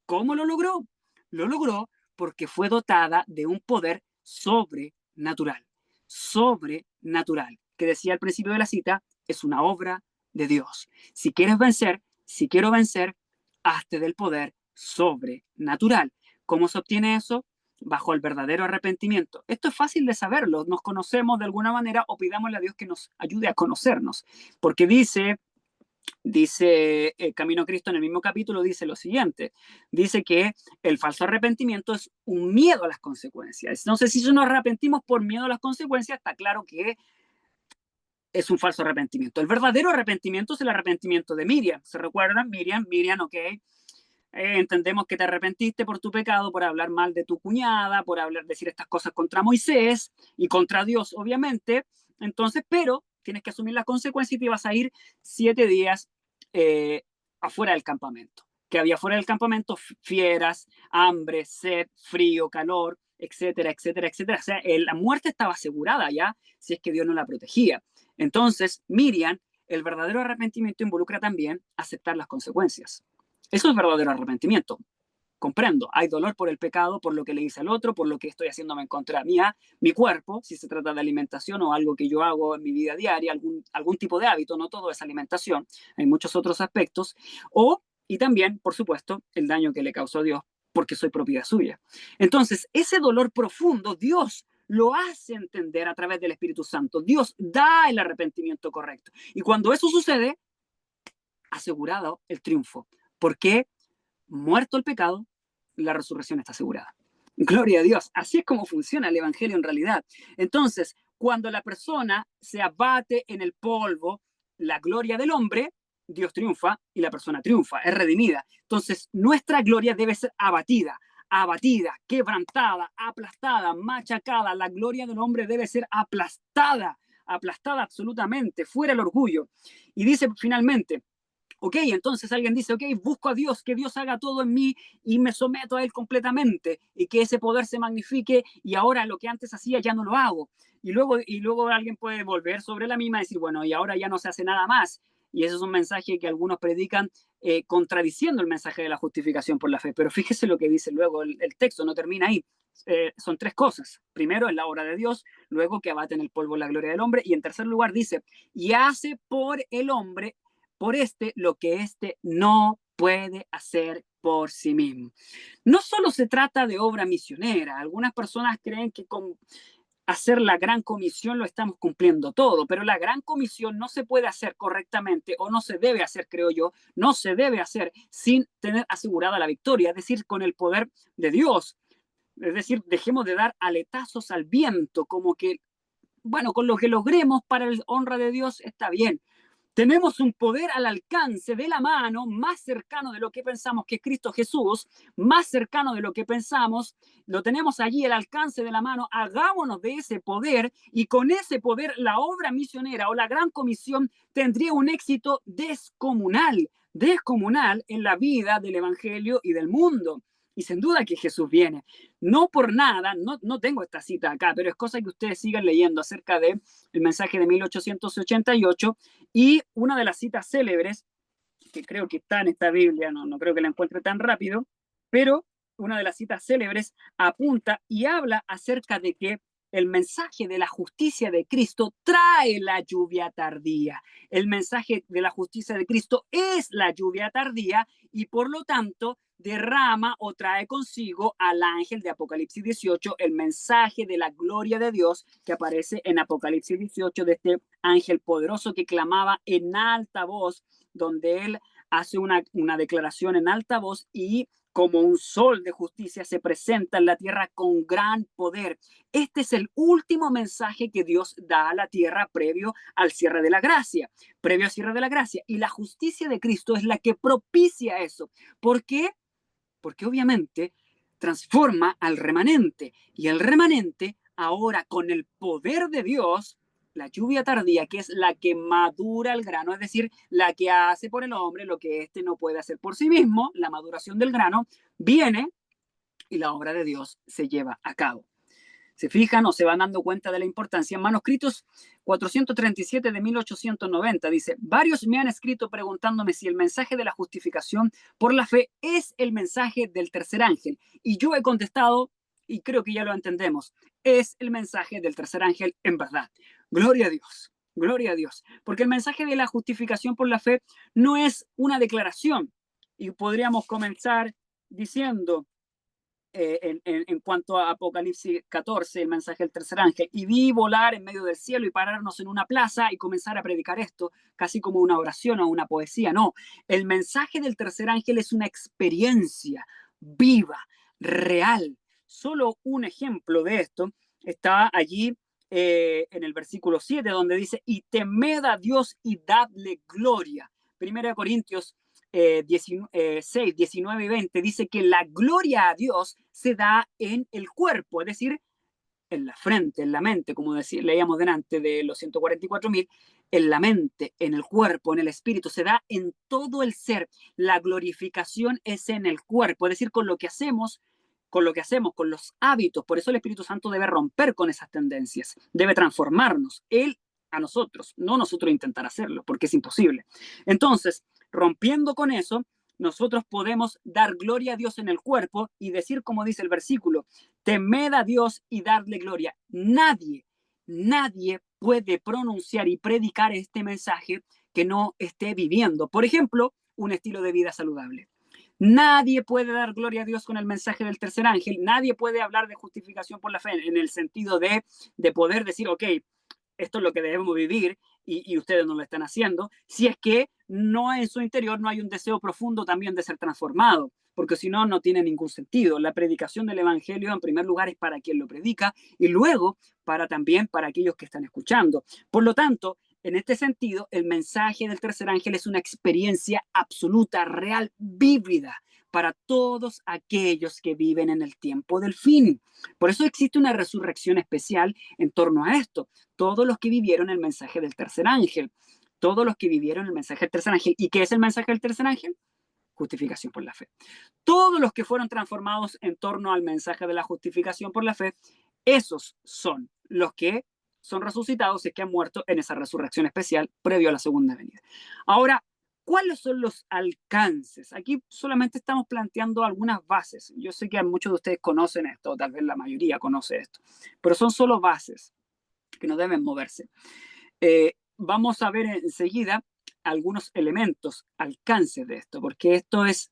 ¿Cómo lo logró? Lo logró porque fue dotada de un poder sobrenatural. Sobrenatural, que decía al principio de la cita, es una obra de Dios. Si quieres vencer, si quiero vencer, hazte del poder sobrenatural. ¿Cómo se obtiene eso? Bajo el verdadero arrepentimiento. Esto es fácil de saberlo. Nos conocemos de alguna manera o pidámosle a Dios que nos ayude a conocernos. Porque dice Camino a Cristo en el mismo capítulo, dice lo siguiente, dice que el falso arrepentimiento es un miedo a las consecuencias. Entonces, si nos arrepentimos por miedo a las consecuencias, está claro que es un falso arrepentimiento. El verdadero arrepentimiento es el arrepentimiento de Miriam. ¿Se recuerdan? Miriam, ok. Entendemos que te arrepentiste por tu pecado, por hablar mal de tu cuñada, por decir estas cosas contra Moisés y contra Dios, obviamente. Entonces, pero tienes que asumir las consecuencias y te vas a ir 7 días afuera del campamento. Que había fuera del campamento fieras, hambre, sed, frío, calor, etcétera, etcétera, etcétera. O sea, la muerte estaba asegurada ya si es que Dios no la protegía. Entonces, Miriam, el verdadero arrepentimiento involucra también aceptar las consecuencias. Eso es verdadero arrepentimiento. Comprendo, hay dolor por el pecado, por lo que le hice al otro, por lo que estoy haciéndome en contra mía, mi cuerpo, si se trata de alimentación o algo que yo hago en mi vida diaria, algún tipo de hábito, no todo es alimentación, hay muchos otros aspectos, y también, por supuesto, el daño que le causó a Dios porque soy propiedad suya. Entonces, ese dolor profundo, Dios lo hace entender a través del Espíritu Santo. Dios da el arrepentimiento correcto. Y cuando eso sucede, asegurado el triunfo. Porque muerto el pecado, la resurrección está asegurada. Gloria a Dios. Así es como funciona el Evangelio en realidad. Entonces, cuando la persona se abate en el polvo, la gloria del hombre, Dios triunfa y la persona triunfa, es redimida. Entonces, nuestra gloria debe ser abatida, quebrantada, aplastada, machacada. La gloria del hombre debe ser aplastada absolutamente, fuera el orgullo. Y dice finalmente, ok, entonces alguien dice, ok, busco a Dios, que Dios haga todo en mí y me someto a Él completamente y que ese poder se magnifique y ahora lo que antes hacía ya no lo hago. Y luego alguien puede volver sobre la misma y decir, bueno, y ahora ya no se hace nada más. Y ese es un mensaje que algunos predican contradiciendo el mensaje de la justificación por la fe. Pero fíjese lo que dice luego el texto, no termina ahí. son tres cosas. Primero es la obra de Dios, luego que abate en el polvo la gloria del hombre, y en tercer lugar dice, y hace por el hombre, por lo que no puede hacer por sí mismo. No solo se trata de obra misionera. Algunas personas creen que con hacer la gran comisión lo estamos cumpliendo todo, pero la gran comisión no se puede hacer correctamente, o no se debe hacer, creo yo, no se debe hacer sin tener asegurada la victoria, es decir, con el poder de Dios. Es decir, dejemos de dar aletazos al viento, como que, bueno, con lo que logremos para la honra de Dios está bien. Tenemos un poder al alcance de la mano, más cercano de lo que pensamos, que es Cristo Jesús, más cercano de lo que pensamos, lo tenemos allí al alcance de la mano. Hagámonos de ese poder, y con ese poder la obra misionera o la gran comisión tendría un éxito descomunal en la vida del evangelio y del mundo. Y sin duda que Jesús viene. No por nada, no tengo esta cita acá, pero es cosa que ustedes sigan leyendo acerca del mensaje de 1888. Y una de las citas célebres, que creo que está en esta Biblia, no creo que la encuentre tan rápido, pero una de las citas célebres apunta y habla acerca de que el mensaje de la justicia de Cristo trae la lluvia tardía. El mensaje de la justicia de Cristo es la lluvia tardía, y por lo tanto derrama o trae consigo al ángel de Apocalipsis 18, el mensaje de la gloria de Dios que aparece en Apocalipsis 18, de este ángel poderoso que clamaba en alta voz, donde él hace una declaración en alta voz, y como un sol de justicia se presenta en la tierra con gran poder. Este es el último mensaje que Dios da a la tierra previo al cierre de la gracia, y la justicia de Cristo es la que propicia eso. ¿Por qué? Porque obviamente transforma al remanente, y el remanente ahora, con el poder de Dios, la lluvia tardía, que es la que madura el grano, es decir, la que hace por el hombre lo que éste no puede hacer por sí mismo, la maduración del grano, viene y la obra de Dios se lleva a cabo. ¿Se fijan o se van dando cuenta de la importancia? En Manuscritos 437 de 1890 dice, varios me han escrito preguntándome si el mensaje de la justificación por la fe es el mensaje del tercer ángel. Y yo he contestado, y creo que ya lo entendemos, es el mensaje del tercer ángel en verdad. Gloria a Dios, gloria a Dios. Porque el mensaje de la justificación por la fe no es una declaración. Y podríamos comenzar diciendo, en cuanto a Apocalipsis 14, el mensaje del tercer ángel, y vi volar en medio del cielo y pararnos en una plaza y comenzar a predicar esto, casi como una oración o una poesía. No, el mensaje del tercer ángel es una experiencia viva, real. Solo un ejemplo de esto está allí en el versículo 7, donde dice, y temed a Dios y dadle gloria. Primera de Corintios 6, 19 y 20 dice que la gloria a Dios se da en el cuerpo, es decir, en la frente, en la mente, como leíamos delante de los 144.000, en la mente, en el cuerpo, en el espíritu, se da en todo el ser. La glorificación es en el cuerpo, es decir, con lo que hacemos, con los hábitos. Por eso el Espíritu Santo debe romper con esas tendencias, debe transformarnos. Él a nosotros, no nosotros intentar hacerlo, porque es imposible. Entonces, rompiendo con eso, nosotros podemos dar gloria a Dios en el cuerpo y decir, como dice el versículo, temed a Dios y darle gloria. Nadie puede pronunciar y predicar este mensaje que no esté viviendo, por ejemplo, un estilo de vida saludable. Nadie puede dar gloria a Dios con el mensaje del tercer ángel. Nadie puede hablar de justificación por la fe en el sentido de poder decir, ok, esto es lo que debemos vivir, y ustedes no lo están haciendo, si es que no, en su interior no hay un deseo profundo también de ser transformado, porque si no, no tiene ningún sentido. La predicación del evangelio, en primer lugar, es para quien lo predica, y luego también para aquellos que están escuchando. Por lo tanto, en este sentido, el mensaje del tercer ángel es una experiencia absoluta, real, vívida para todos aquellos que viven en el tiempo del fin. Por eso existe una resurrección especial en torno a esto. Todos los que vivieron el mensaje del tercer ángel, todos los que vivieron el mensaje del tercer ángel. ¿Y qué es el mensaje del tercer ángel? Justificación por la fe. Todos los que fueron transformados en torno al mensaje de la justificación por la fe, esos son los que son resucitados y que han muerto en esa resurrección especial previo a la segunda venida. Ahora, ¿Cuáles son los alcances? Aquí solamente estamos planteando algunas bases. Yo sé que muchos de ustedes conocen esto, tal vez la mayoría conoce esto, pero son solo bases que no deben moverse. Vamos a ver enseguida algunos elementos, alcances de esto, porque esto es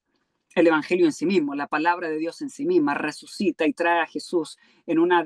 el Evangelio en sí mismo, la palabra de Dios en sí misma, resucita y trae a Jesús en una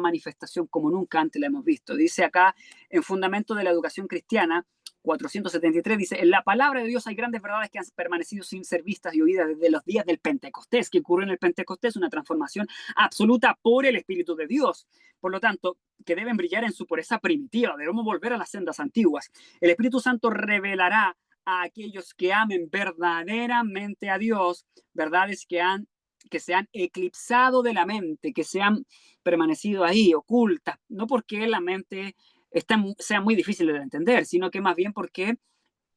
manifestación como nunca antes la hemos visto. Dice acá, en Fundamento de la Educación Cristiana, 473, dice, en la palabra de Dios hay grandes verdades que han permanecido sin ser vistas y oídas desde los días del Pentecostés, que ocurrió en el Pentecostés, una transformación absoluta por el Espíritu de Dios. Por lo tanto, que deben brillar en su pureza primitiva, debemos volver a las sendas antiguas. El Espíritu Santo revelará a aquellos que amen verdaderamente a Dios, verdades que se han eclipsado de la mente, que se han permanecido ahí, ocultas, no porque la mente sea muy difícil de entender, sino que más bien porque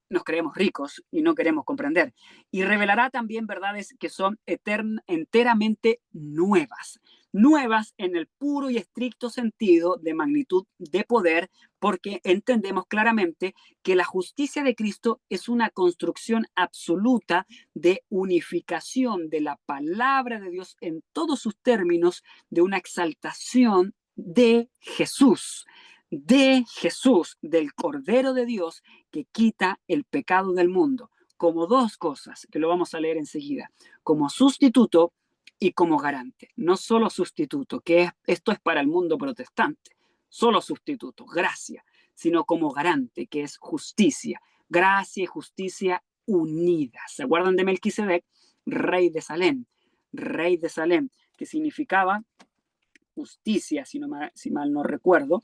nos creemos ricos y no queremos comprender. Y revelará también verdades que son enteramente nuevas. Nuevas en el puro y estricto sentido de magnitud de poder, porque entendemos claramente que la justicia de Cristo es una construcción absoluta de unificación de la palabra de Dios en todos sus términos, de una exaltación de Jesús, del Cordero de Dios, que quita el pecado del mundo, como dos cosas, que lo vamos a leer enseguida, como sustituto y como garante. No solo sustituto, esto es para el mundo protestante, solo sustituto, gracia, sino como garante, que es justicia, gracia y justicia unidas. ¿Se acuerdan de Melquisedec? Rey de Salem, que significaba justicia, si mal no recuerdo,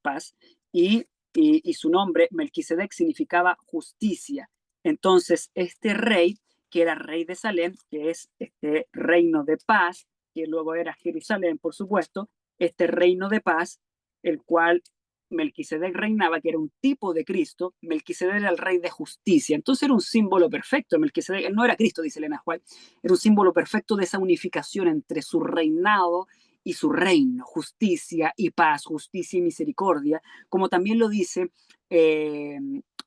paz, y su nombre, Melquisedec, significaba justicia. Entonces, este rey, que era rey de Salem, que es este reino de paz, que luego era Jerusalén, por supuesto, este reino de paz, el cual Melquisedec reinaba, que era un tipo de Cristo. Melquisedec era el rey de justicia. Entonces era un símbolo perfecto. Melquisedec no era Cristo, dice Elena White, era un símbolo perfecto de esa unificación entre su reinado y su reino, justicia y paz, justicia y misericordia, como también lo dice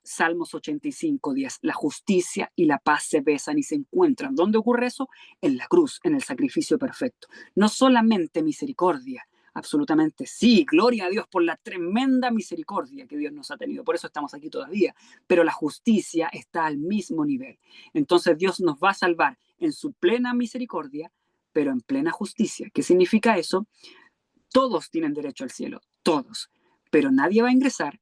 Salmos 85:10, la justicia y la paz se besan y se encuentran. ¿Dónde ocurre eso? En la cruz, en el sacrificio perfecto. No solamente misericordia, absolutamente sí, gloria a Dios por la tremenda misericordia que Dios nos ha tenido, por eso estamos aquí todavía, pero la justicia está al mismo nivel. Entonces Dios nos va a salvar en su plena misericordia, pero en plena justicia. ¿Qué significa eso? Todos tienen derecho al cielo, todos, pero nadie va a ingresar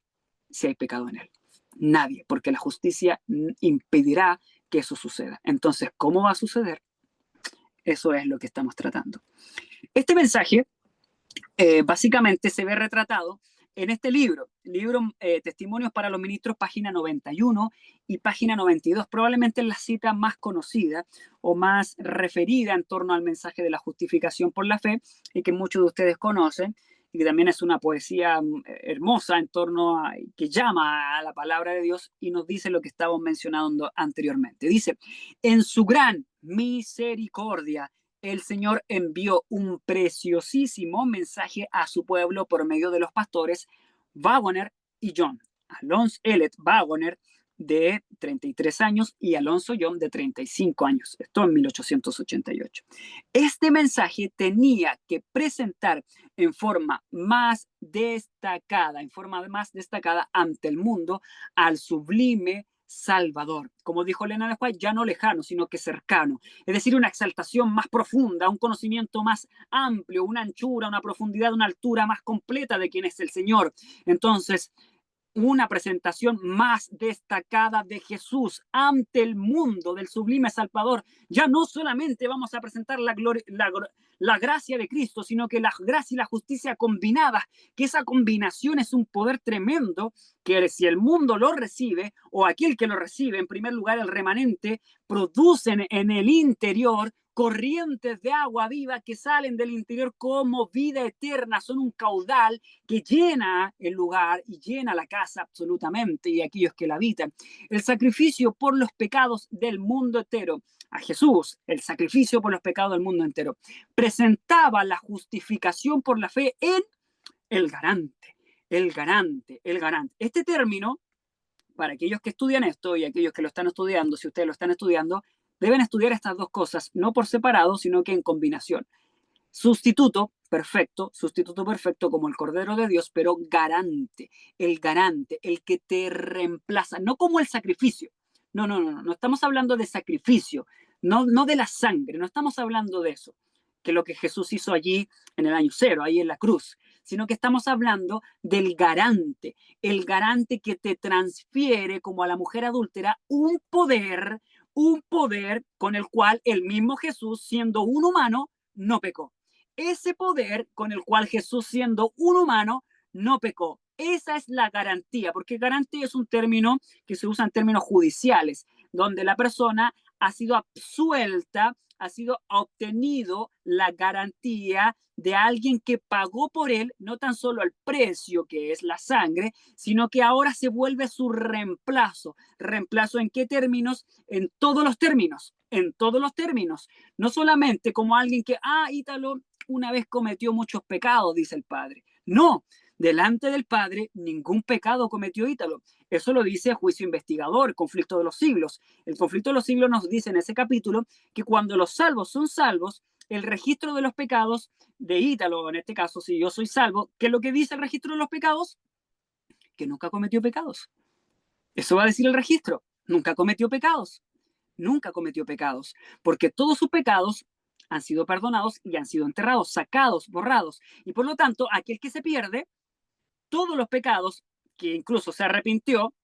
si hay pecado en él. Nadie, porque la justicia impedirá que eso suceda. Entonces, ¿cómo va a suceder? Eso es lo que estamos tratando. Este mensaje básicamente se ve retratado en este libro Testimonios para los Ministros, página 91 y página 92, probablemente es la cita más conocida o más referida en torno al mensaje de la justificación por la fe y que muchos de ustedes conocen, y que también es una poesía hermosa en torno a, que llama a la palabra de Dios y nos dice lo que estábamos mencionando anteriormente. Dice, en su gran misericordia, el Señor envió un preciosísimo mensaje a su pueblo por medio de los pastores Waggoner y John. Alonso Ellet Waggoner, de 33 años, y Alonso John, de 35 años. Esto en 1888. Este mensaje tenía que presentar en forma más destacada ante el mundo al sublime Salvador. Como dijo Elena de White, ya no lejano, sino que cercano. Es decir, una exaltación más profunda, un conocimiento más amplio, una anchura, una profundidad, una altura más completa de quién es el Señor. Entonces, una presentación más destacada de Jesús ante el mundo, del sublime Salvador. Ya no solamente vamos a presentar la gracia de Cristo, sino que la gracia y la justicia combinadas, que esa combinación es un poder tremendo, que si el mundo lo recibe, o aquel que lo recibe, en primer lugar el remanente, producen en el interior corrientes de agua viva que salen del interior como vida eterna, son un caudal que llena el lugar y llena la casa absolutamente y aquellos que la habitan. El sacrificio por los pecados del mundo entero, a Jesús, el sacrificio por los pecados del mundo entero, presentaba la justificación por la fe en el garante. Este término para aquellos que estudian esto y aquellos que lo están estudiando, si ustedes lo están estudiando, deben estudiar estas dos cosas, no por separado, sino que en combinación. Sustituto perfecto como el Cordero de Dios, pero garante, el que te reemplaza, no como el sacrificio. No estamos hablando de sacrificio, no de la sangre, no estamos hablando de eso, que es lo que Jesús hizo allí en el año cero, ahí en la cruz, sino que estamos hablando del garante, el garante que te transfiere como a la mujer adúltera un poder con el cual el mismo Jesús, siendo un humano, no pecó. Ese poder con el cual Jesús, siendo un humano, no pecó. Esa es la garantía, porque garantía es un término que se usa en términos judiciales, donde la persona ha sido absuelta, ha sido obtenido la garantía de alguien que pagó por él, no tan solo el precio que es la sangre, sino que ahora se vuelve su reemplazo. ¿Reemplazo en qué términos? En todos los términos, en todos los términos. No solamente como alguien que, Ítalo una vez cometió muchos pecados, dice el Padre. No, delante del Padre ningún pecado cometió Ítalo. Eso lo dice Juicio Investigador, Conflicto de los Siglos. El Conflicto de los Siglos nos dice en ese capítulo que cuando los salvos son salvos, el registro de los pecados de Ítalo, en este caso, si yo soy salvo, ¿qué es lo que dice el registro de los pecados? Que nunca cometió pecados. Eso va a decir el registro. Nunca cometió pecados. Nunca cometió pecados, porque todos sus pecados han sido perdonados y han sido enterrados, sacados, borrados. Y por lo tanto, aquel que se pierde, todos los pecados, que incluso se arrepintió,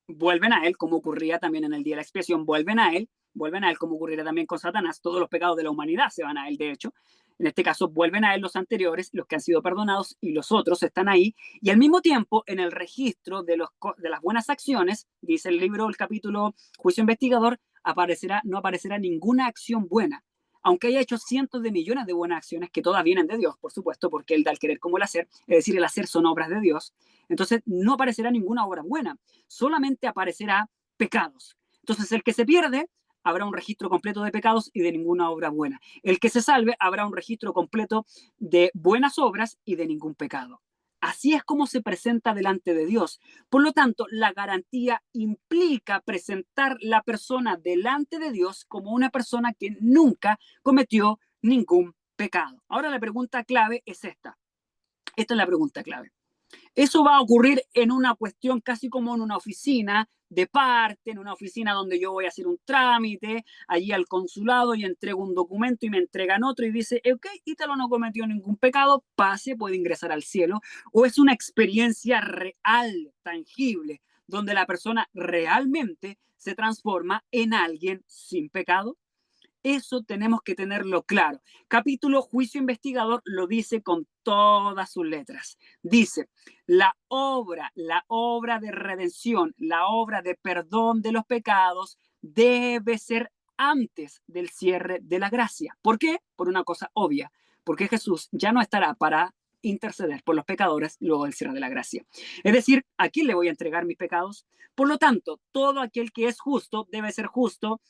vuelven a él, como ocurría también en el día de la expiación, vuelven a él como ocurrirá también con Satanás, todos los pecados de la humanidad se van a él, de hecho. En este caso, vuelven a él los anteriores, los que han sido perdonados, y los otros están ahí. Y al mismo tiempo, en el registro de las buenas acciones, dice el libro, el capítulo Juicio Investigador, no aparecerá ninguna acción buena, aunque haya hecho cientos de millones de buenas acciones que todas vienen de Dios, por supuesto, porque Él da el querer como el hacer, es decir, el hacer son obras de Dios. Entonces, no aparecerá ninguna obra buena, solamente aparecerá pecados. Entonces, el que se pierde, habrá un registro completo de pecados y de ninguna obra buena. El que se salve, habrá un registro completo de buenas obras y de ningún pecado. Así es como se presenta delante de Dios. Por lo tanto, la garantía implica presentar la persona delante de Dios como una persona que nunca cometió ningún pecado. Ahora la pregunta clave es esta. Esta es la pregunta clave. Eso va a ocurrir en una cuestión casi como en una oficina de parte, en una oficina donde yo voy a hacer un trámite, allí al consulado y entrego un documento y me entregan otro y dice, ok, Ítalo no cometió ningún pecado, pase, puede ingresar al cielo. O es una experiencia real, tangible, donde la persona realmente se transforma en alguien sin pecado. Eso tenemos que tenerlo claro. Capítulo Juicio Investigador lo dice con todas sus letras. Dice, la obra de redención, la obra de perdón de los pecados debe ser antes del cierre de la gracia. ¿Por qué? Por una cosa obvia, porque Jesús ya no estará para interceder por los pecadores luego del cierre de la gracia. Es decir, ¿a quién le voy a entregar mis pecados? Por lo tanto, todo aquel que es justo debe ser justo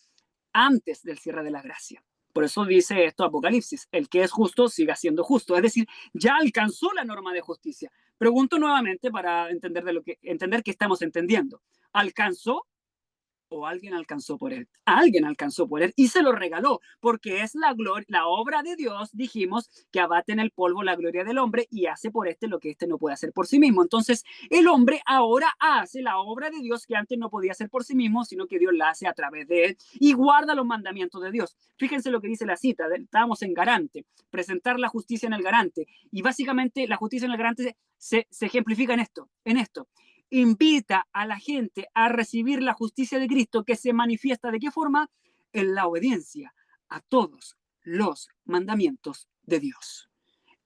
antes del cierre de la gracia. Por eso dice esto Apocalipsis, el que es justo siga siendo justo, es decir, ya alcanzó la norma de justicia. Pregunto nuevamente para entender que estamos entendiendo. ¿Alcanzó o alguien alcanzó por él? Alguien alcanzó por él y se lo regaló, porque es la obra de Dios, dijimos, que abate en el polvo la gloria del hombre y hace por este lo que este no puede hacer por sí mismo. Entonces, el hombre ahora hace la obra de Dios que antes no podía hacer por sí mismo, sino que Dios la hace a través de él y guarda los mandamientos de Dios. Fíjense lo que dice la cita, estábamos en garante, presentar la justicia en el garante, y básicamente la justicia en el garante se ejemplifica en esto. Invita a la gente a recibir la justicia de Cristo, que se manifiesta ¿de qué forma? En la obediencia a todos los mandamientos de Dios.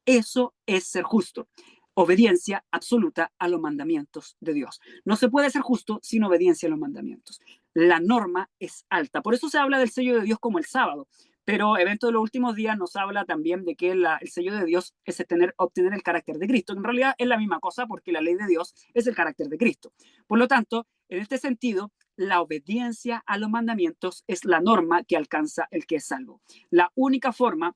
Eso es ser justo. Obediencia absoluta a los mandamientos de Dios. No se puede ser justo sin obediencia a los mandamientos. La norma es alta. Por eso se habla del sello de Dios como el sábado. Pero Evento de los Últimos Días nos habla también de que el sello de Dios es obtener el carácter de Cristo. En realidad es la misma cosa, porque la ley de Dios es el carácter de Cristo. Por lo tanto, en este sentido, la obediencia a los mandamientos es la norma que alcanza el que es salvo. La única forma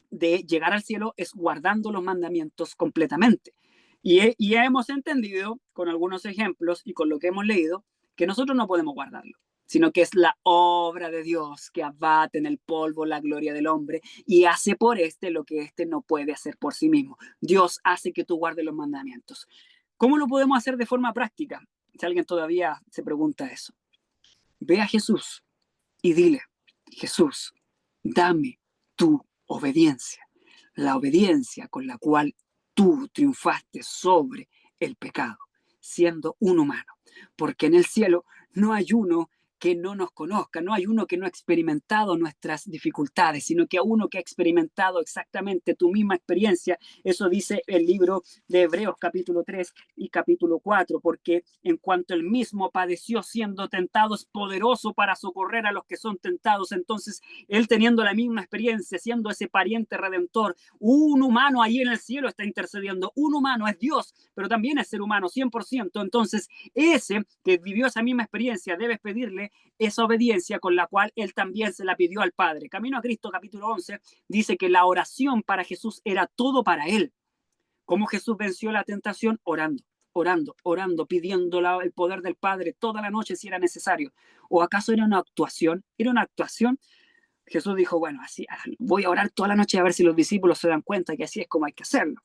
de llegar al cielo es guardando los mandamientos completamente. Y hemos entendido con algunos ejemplos y con lo que hemos leído que nosotros no podemos guardarlo, sino que es la obra de Dios que abate en el polvo la gloria del hombre y hace por lo que no puede hacer por sí mismo. Dios hace que tú guardes los mandamientos. ¿Cómo lo podemos hacer de forma práctica? Si alguien todavía se pregunta eso, ve a Jesús y dile: Jesús, dame tu obediencia, la obediencia con la cual tú triunfaste sobre el pecado, siendo un humano, porque en el cielo no hay uno que no nos conozca, no hay uno que no ha experimentado nuestras dificultades, sino que a uno que ha experimentado exactamente tu misma experiencia. Eso dice el libro de Hebreos capítulo 3 y capítulo 4, porque en cuanto él mismo padeció siendo tentado, es poderoso para socorrer a los que son tentados. Entonces, él teniendo la misma experiencia, siendo ese pariente redentor, un humano ahí en el cielo está intercediendo, un humano es Dios, pero también es ser humano 100%. Entonces, ese que vivió esa misma experiencia, debes pedirle esa obediencia con la cual él también se la pidió al Padre. Camino a Cristo, capítulo 11, dice que la oración para Jesús era todo para él. ¿Cómo Jesús venció la tentación? Orando, orando, orando, pidiendo el poder del Padre toda la noche si era necesario. ¿O acaso era una actuación? ¿Era una actuación? Jesús dijo: bueno, así voy a orar toda la noche a ver si los discípulos se dan cuenta que así es como hay que hacerlo.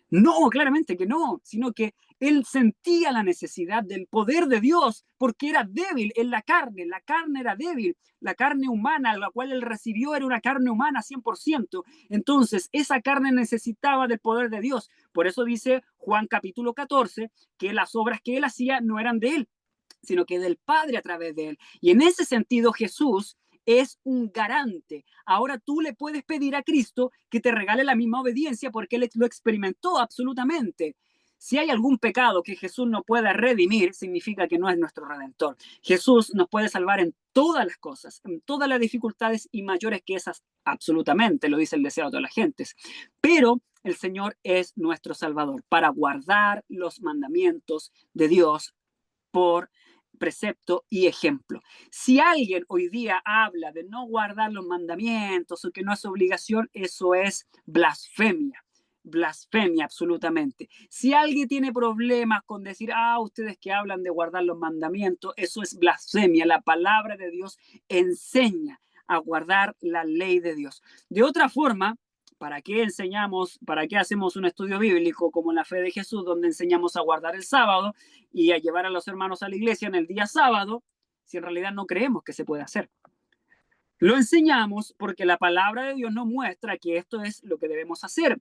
No, claramente que no, sino que él sentía la necesidad del poder de Dios porque era débil en la carne era débil, la carne humana, la cual él recibió era una carne humana 100%, entonces esa carne necesitaba del poder de Dios. Por eso dice Juan capítulo 14 que las obras que él hacía no eran de él, sino que del Padre a través de él. Y en ese sentido Jesús es un garante. Ahora tú le puedes pedir a Cristo que te regale la misma obediencia porque él lo experimentó absolutamente. Si hay algún pecado que Jesús no pueda redimir, significa que no es nuestro Redentor. Jesús nos puede salvar en todas las cosas, en todas las dificultades y mayores que esas, absolutamente, lo dice el deseo de todas las gentes. Pero el Señor es nuestro Salvador para guardar los mandamientos de Dios por precepto y ejemplo. Si alguien hoy día habla de no guardar los mandamientos o que no es obligación, eso es blasfemia. Blasfemia, absolutamente. Si alguien tiene problemas con decir: ustedes que hablan de guardar los mandamientos, eso es blasfemia. La palabra de Dios enseña a guardar la ley de Dios. De otra forma, ¿para qué enseñamos, para qué hacemos un estudio bíblico como la fe de Jesús, donde enseñamos a guardar el sábado y a llevar a los hermanos a la iglesia en el día sábado, si en realidad no creemos que se puede hacer? Lo enseñamos porque la palabra de Dios nos muestra que esto es lo que debemos hacer.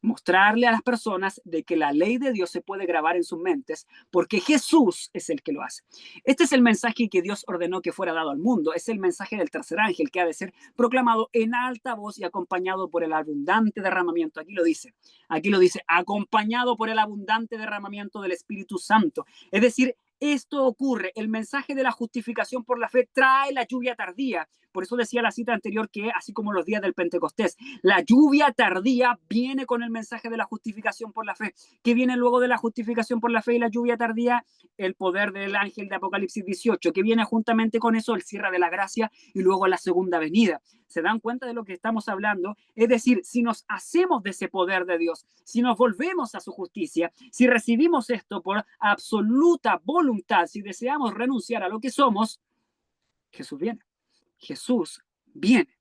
Mostrarle a las personas de que la ley de Dios se puede grabar en sus mentes porque Jesús es el que lo hace. Este es el mensaje que Dios ordenó que fuera dado al mundo. Es el mensaje del tercer ángel que ha de ser proclamado en alta voz y acompañado por el abundante derramamiento. Aquí lo dice, acompañado por el abundante derramamiento del Espíritu Santo. Es decir, esto ocurre, el mensaje de la justificación por la fe trae la lluvia tardía. Por eso decía la cita anterior que, así como los días del Pentecostés, la lluvia tardía viene con el mensaje de la justificación por la fe. ¿Qué viene luego de la justificación por la fe y la lluvia tardía? El poder del ángel de Apocalipsis 18, que viene juntamente con eso, el cierre de la gracia y luego la segunda venida. ¿Se dan cuenta de lo que estamos hablando? Es decir, si nos hacemos de ese poder de Dios, si nos volvemos a su justicia, si recibimos esto por absoluta voluntad, si deseamos renunciar a lo que somos, Jesús viene. Jesús viene.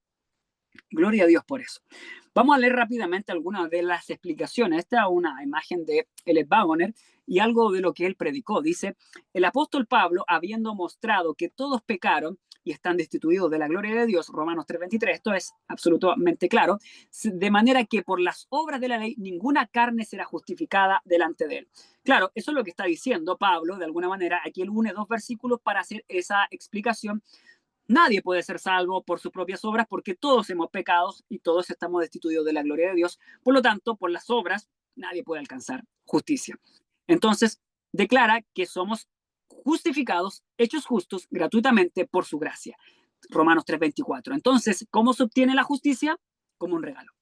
Gloria a Dios por eso. Vamos a leer rápidamente algunas de las explicaciones. Esta es una imagen de Elliot Waggoner y algo de lo que él predicó. Dice: el apóstol Pablo, habiendo mostrado que todos pecaron y están destituidos de la gloria de Dios, Romanos 3:23, esto es absolutamente claro, de manera que por las obras de la ley ninguna carne será justificada delante de él. Claro, eso es lo que está diciendo Pablo, de alguna manera. Aquí él une dos versículos para hacer esa explicación. Nadie puede ser salvo por sus propias obras porque todos hemos pecado y todos estamos destituidos de la gloria de Dios. Por lo tanto, por las obras, nadie puede alcanzar justicia. Entonces, declara que somos justificados, hechos justos gratuitamente por su gracia. Romanos 3:24. Entonces, ¿cómo se obtiene la justicia? Como un regalo.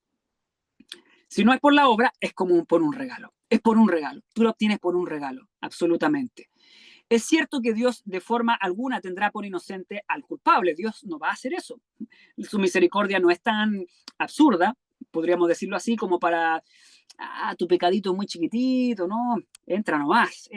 Si no es por la obra, es como por un regalo. Es por un regalo. Tú lo obtienes por un regalo, absolutamente. Es cierto que Dios de forma alguna tendrá por inocente al culpable. Dios no va a hacer eso. Su misericordia no es tan absurda, podríamos decirlo así, como para tu pecadito es muy chiquitito, no, entra nomás,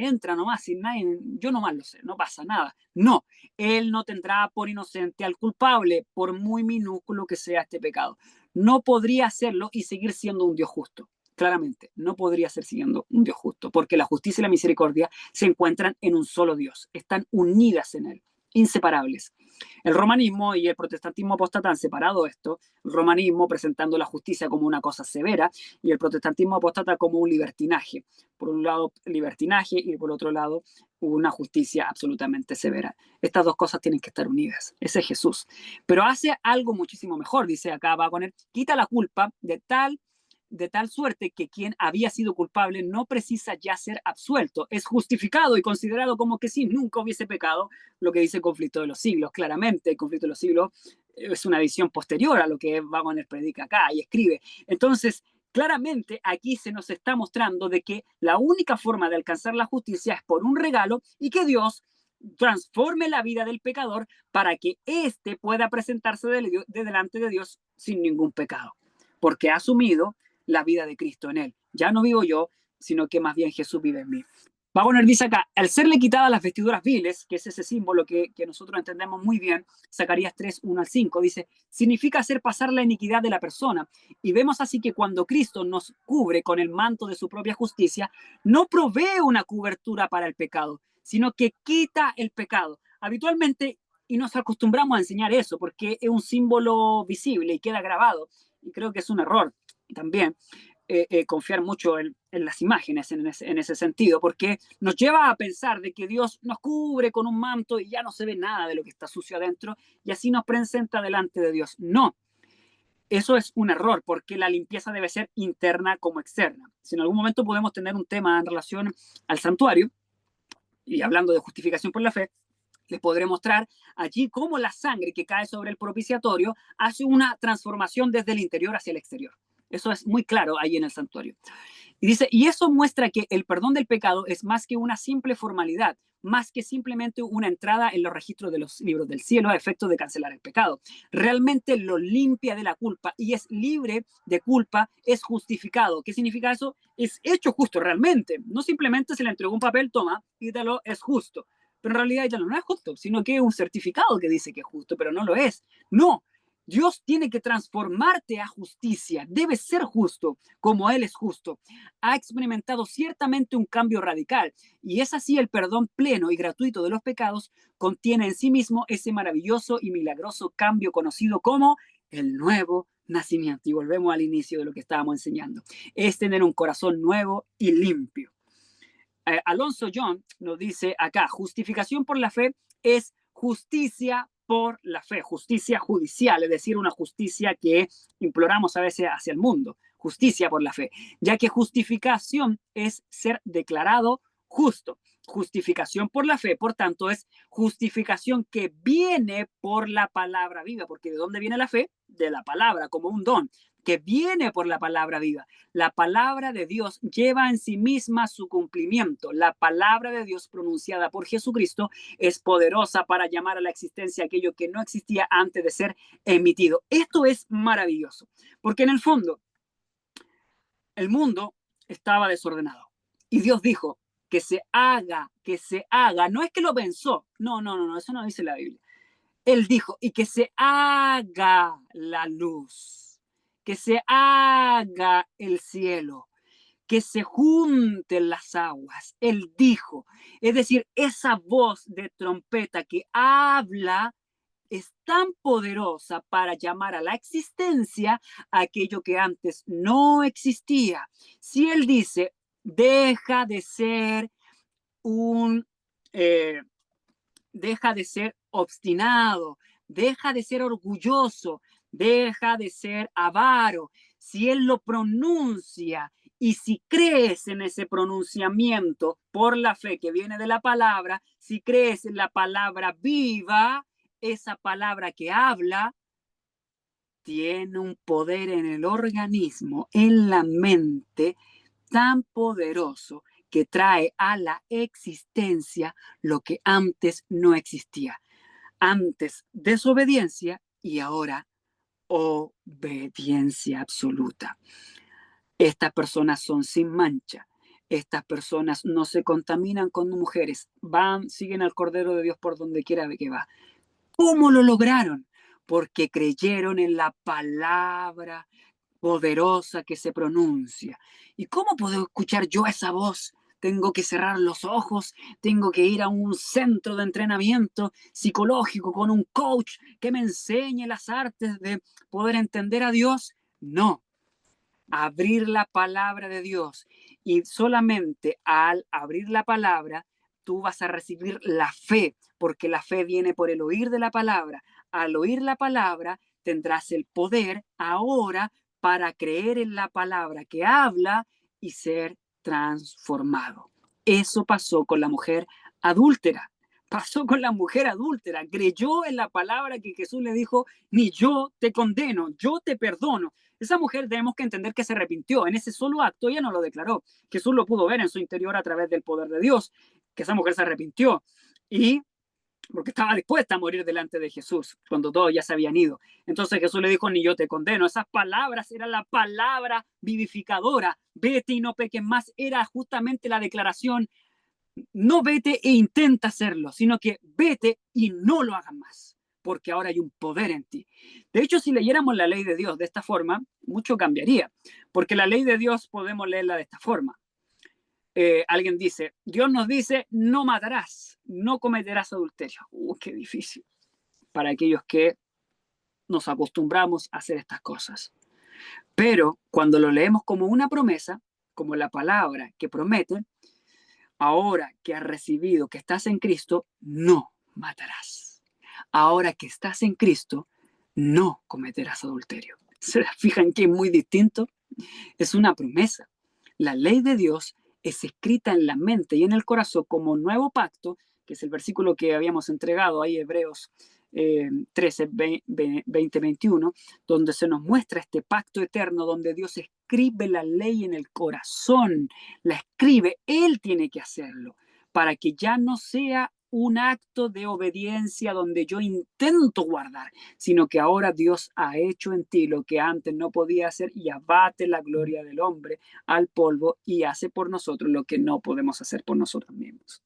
sin nadie, yo nomás lo sé, no pasa nada. No, él no tendrá por inocente al culpable, por muy minúsculo que sea este pecado. No podría hacerlo y seguir siendo un Dios justo. Claramente, no podría ser siguiendo un Dios justo, porque la justicia y la misericordia se encuentran en un solo Dios, están unidas en él, inseparables. El romanismo y el protestantismo apóstata han separado esto, el romanismo presentando la justicia como una cosa severa y el protestantismo apóstata como un libertinaje. Por un lado, libertinaje y por otro lado, una justicia absolutamente severa. Estas dos cosas tienen que estar unidas. Ese es Jesús. Pero hace algo muchísimo mejor, dice acá, va a poner, quita la culpa de tal suerte que quien había sido culpable no precisa ya ser absuelto, es justificado y considerado como que si nunca hubiese pecado, lo que dice el conflicto de los siglos. Claramente, el conflicto de los siglos es una visión posterior a lo que Wagner predica acá y escribe. Entonces, claramente aquí se nos está mostrando de que la única forma de alcanzar la justicia es por un regalo y que Dios transforme la vida del pecador para que éste pueda presentarse delante de Dios sin ningún pecado, porque ha asumido la vida de Cristo en él. Ya no vivo yo, sino que más bien Jesús vive en mí. Wagner dice acá, al serle quitadas las vestiduras viles, que es ese símbolo que nosotros entendemos muy bien, Zacarías 3, 1 al 5, dice, significa hacer pasar la iniquidad de la persona. Y vemos así que cuando Cristo nos cubre con el manto de su propia justicia, no provee una cobertura para el pecado, sino que quita el pecado. Habitualmente, y nos acostumbramos a enseñar eso, porque es un símbolo visible y queda grabado, y creo que es un error también. Confiar mucho en las imágenes en ese sentido, porque nos lleva a pensar de que Dios nos cubre con un manto y ya no se ve nada de lo que está sucio adentro y así nos presenta delante de Dios. No, eso es un error, porque la limpieza debe ser interna como externa. Si en algún momento podemos tener un tema en relación al santuario, y hablando de justificación por la fe, les podré mostrar allí cómo la sangre que cae sobre el propiciatorio hace una transformación desde el interior hacia el exterior. Eso es muy claro ahí en el santuario. Y dice, y eso muestra que el perdón del pecado es más que una simple formalidad, más que simplemente una entrada en los registros de los libros del cielo a efecto de cancelar el pecado. Realmente lo limpia de la culpa y es libre de culpa, es justificado. ¿Qué significa eso? Es hecho justo realmente. No simplemente se le entregó un papel, toma, Ítalo, es justo. Pero en realidad Ítalo no es justo, sino que es un certificado que dice que es justo, pero no lo es. No, Dios tiene que transformarte a justicia, debe ser justo como Él es justo. Ha experimentado ciertamente un cambio radical y es así el perdón pleno y gratuito de los pecados contiene en sí mismo ese maravilloso y milagroso cambio conocido como el nuevo nacimiento. Y volvemos al inicio de lo que estábamos enseñando. Es tener un corazón nuevo y limpio. Alonso John nos dice acá, justificación por la fe es justicia por la fe, justicia judicial, es decir, una justicia que imploramos a veces hacia el mundo, justicia por la fe, ya que justificación es ser declarado justo. Justificación por la fe, por tanto, es justificación que viene por la palabra viva, porque ¿de dónde viene la fe? De la palabra, como un don, que viene por la palabra viva. La palabra de Dios lleva en sí misma su cumplimiento. La palabra de Dios pronunciada por Jesucristo es poderosa para llamar a la existencia aquello que no existía antes de ser emitido. Esto es maravilloso, porque en el fondo el mundo estaba desordenado y Dios dijo que se haga, que se haga. No es que lo pensó, no, eso no dice la Biblia. Él dijo, y que se haga la luz, que se haga el cielo, que se junten las aguas. Él dijo, es decir, esa voz de trompeta que habla es tan poderosa para llamar a la existencia aquello que antes no existía. Si él dice, deja de ser un... Eh, deja de ser obstinado, deja de ser orgulloso, deja de ser avaro. Si él lo pronuncia y si crees en ese pronunciamiento por la fe que viene de la palabra, si crees en la palabra viva, esa palabra que habla, tiene un poder en el organismo, en la mente, tan poderoso que trae a la existencia lo que antes no existía. Antes desobediencia y ahora obediencia absoluta. Estas personas son sin mancha. Estas personas no se contaminan con mujeres. Van, siguen al Cordero de Dios por donde quiera que va. ¿Cómo lo lograron? Porque creyeron en la palabra poderosa que se pronuncia. ¿Y cómo puedo escuchar yo esa voz? Tengo que cerrar los ojos, tengo que ir a un centro de entrenamiento psicológico con un coach que me enseñe las artes de poder entender a Dios. No, abrir la palabra de Dios, y solamente al abrir la palabra tú vas a recibir la fe, porque la fe viene por el oír de la palabra. Al oír la palabra tendrás el poder ahora para creer en la palabra que habla y ser transformado. Eso pasó con la mujer adúltera. Pasó con la mujer adúltera. Creyó en la palabra que Jesús le dijo: ni yo te condeno, yo te perdono. Esa mujer tenemos que entender que se arrepintió. En ese solo acto ella no lo declaró. Jesús lo pudo ver en su interior a través del poder de Dios, que esa mujer se arrepintió. Y porque estaba dispuesta a morir delante de Jesús cuando todos ya se habían ido. Entonces Jesús le dijo: ni yo te condeno. Esas palabras eran la palabra vivificadora. Vete y no peques más. Era justamente la declaración: no vete e intenta hacerlo, sino que vete y no lo hagas más, porque ahora hay un poder en ti. De hecho, si leyéramos la ley de Dios de esta forma, mucho cambiaría, porque la ley de Dios podemos leerla de esta forma. Alguien dice, Dios nos dice: no matarás, no cometerás adulterio. Qué difícil para aquellos que nos acostumbramos a hacer estas cosas. Pero cuando lo leemos como una promesa, como la palabra que promete, ahora que has recibido, que estás en Cristo, no matarás. Ahora que estás en Cristo, no cometerás adulterio. ¿Se fijan que es muy distinto? Es una promesa. La ley de Dios es escrita en la mente y en el corazón como nuevo pacto, que es el versículo que habíamos entregado ahí, Hebreos 13, 20, 21, donde se nos muestra este pacto eterno, donde Dios escribe la ley en el corazón, la escribe, Él tiene que hacerlo, para que ya no sea un acto de obediencia donde yo intento guardar, sino que ahora Dios ha hecho en ti lo que antes no podía hacer, y abate la gloria del hombre al polvo y hace por nosotros lo que no podemos hacer por nosotros mismos.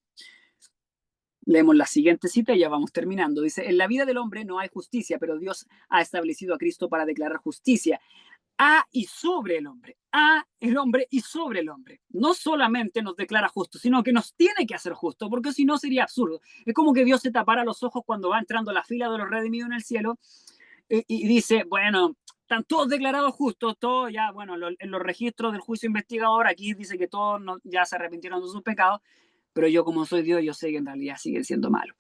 Leemos la siguiente cita y ya vamos terminando. Dice: en la vida del hombre no hay justicia, pero Dios ha establecido a Cristo para declarar justicia a y sobre el hombre, a el hombre y sobre el hombre. No solamente nos declara justo, sino que nos tiene que hacer justo, porque si no sería absurdo. Es como que Dios se tapara los ojos cuando va entrando la fila de los redimidos en el cielo y dice: bueno, están todos declarados justos, todos ya, bueno, en los registros del juicio investigador aquí dice que todos ya se arrepintieron de sus pecados, pero yo, como soy Dios, yo sé que en realidad siguen siendo malos.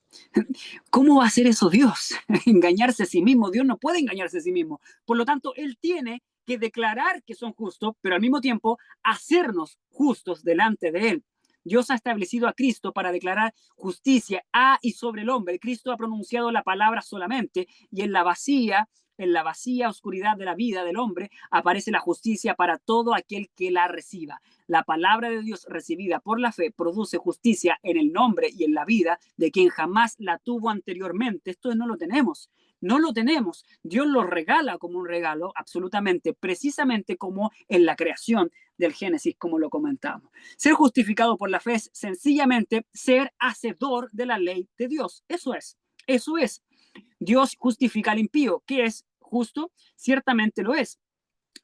¿Cómo va a hacer eso Dios? Engañarse a sí mismo. Dios no puede engañarse a sí mismo. Por lo tanto, Él tiene que declarar que son justos, pero al mismo tiempo hacernos justos delante de Él. Dios ha establecido a Cristo para declarar justicia a y sobre el hombre. Cristo ha pronunciado la palabra solamente, y en la vacía oscuridad de la vida del hombre aparece la justicia para todo aquel que la reciba. La palabra de Dios recibida por la fe produce justicia en el nombre y en la vida de quien jamás la tuvo anteriormente. Esto no lo tenemos. No lo tenemos. Dios lo regala como un regalo, absolutamente, precisamente como en la creación del Génesis, como lo comentamos. Ser justificado por la fe es sencillamente ser hacedor de la ley de Dios. Eso es. Eso es. Dios justifica al impío. ¿Qué es justo? Ciertamente lo es.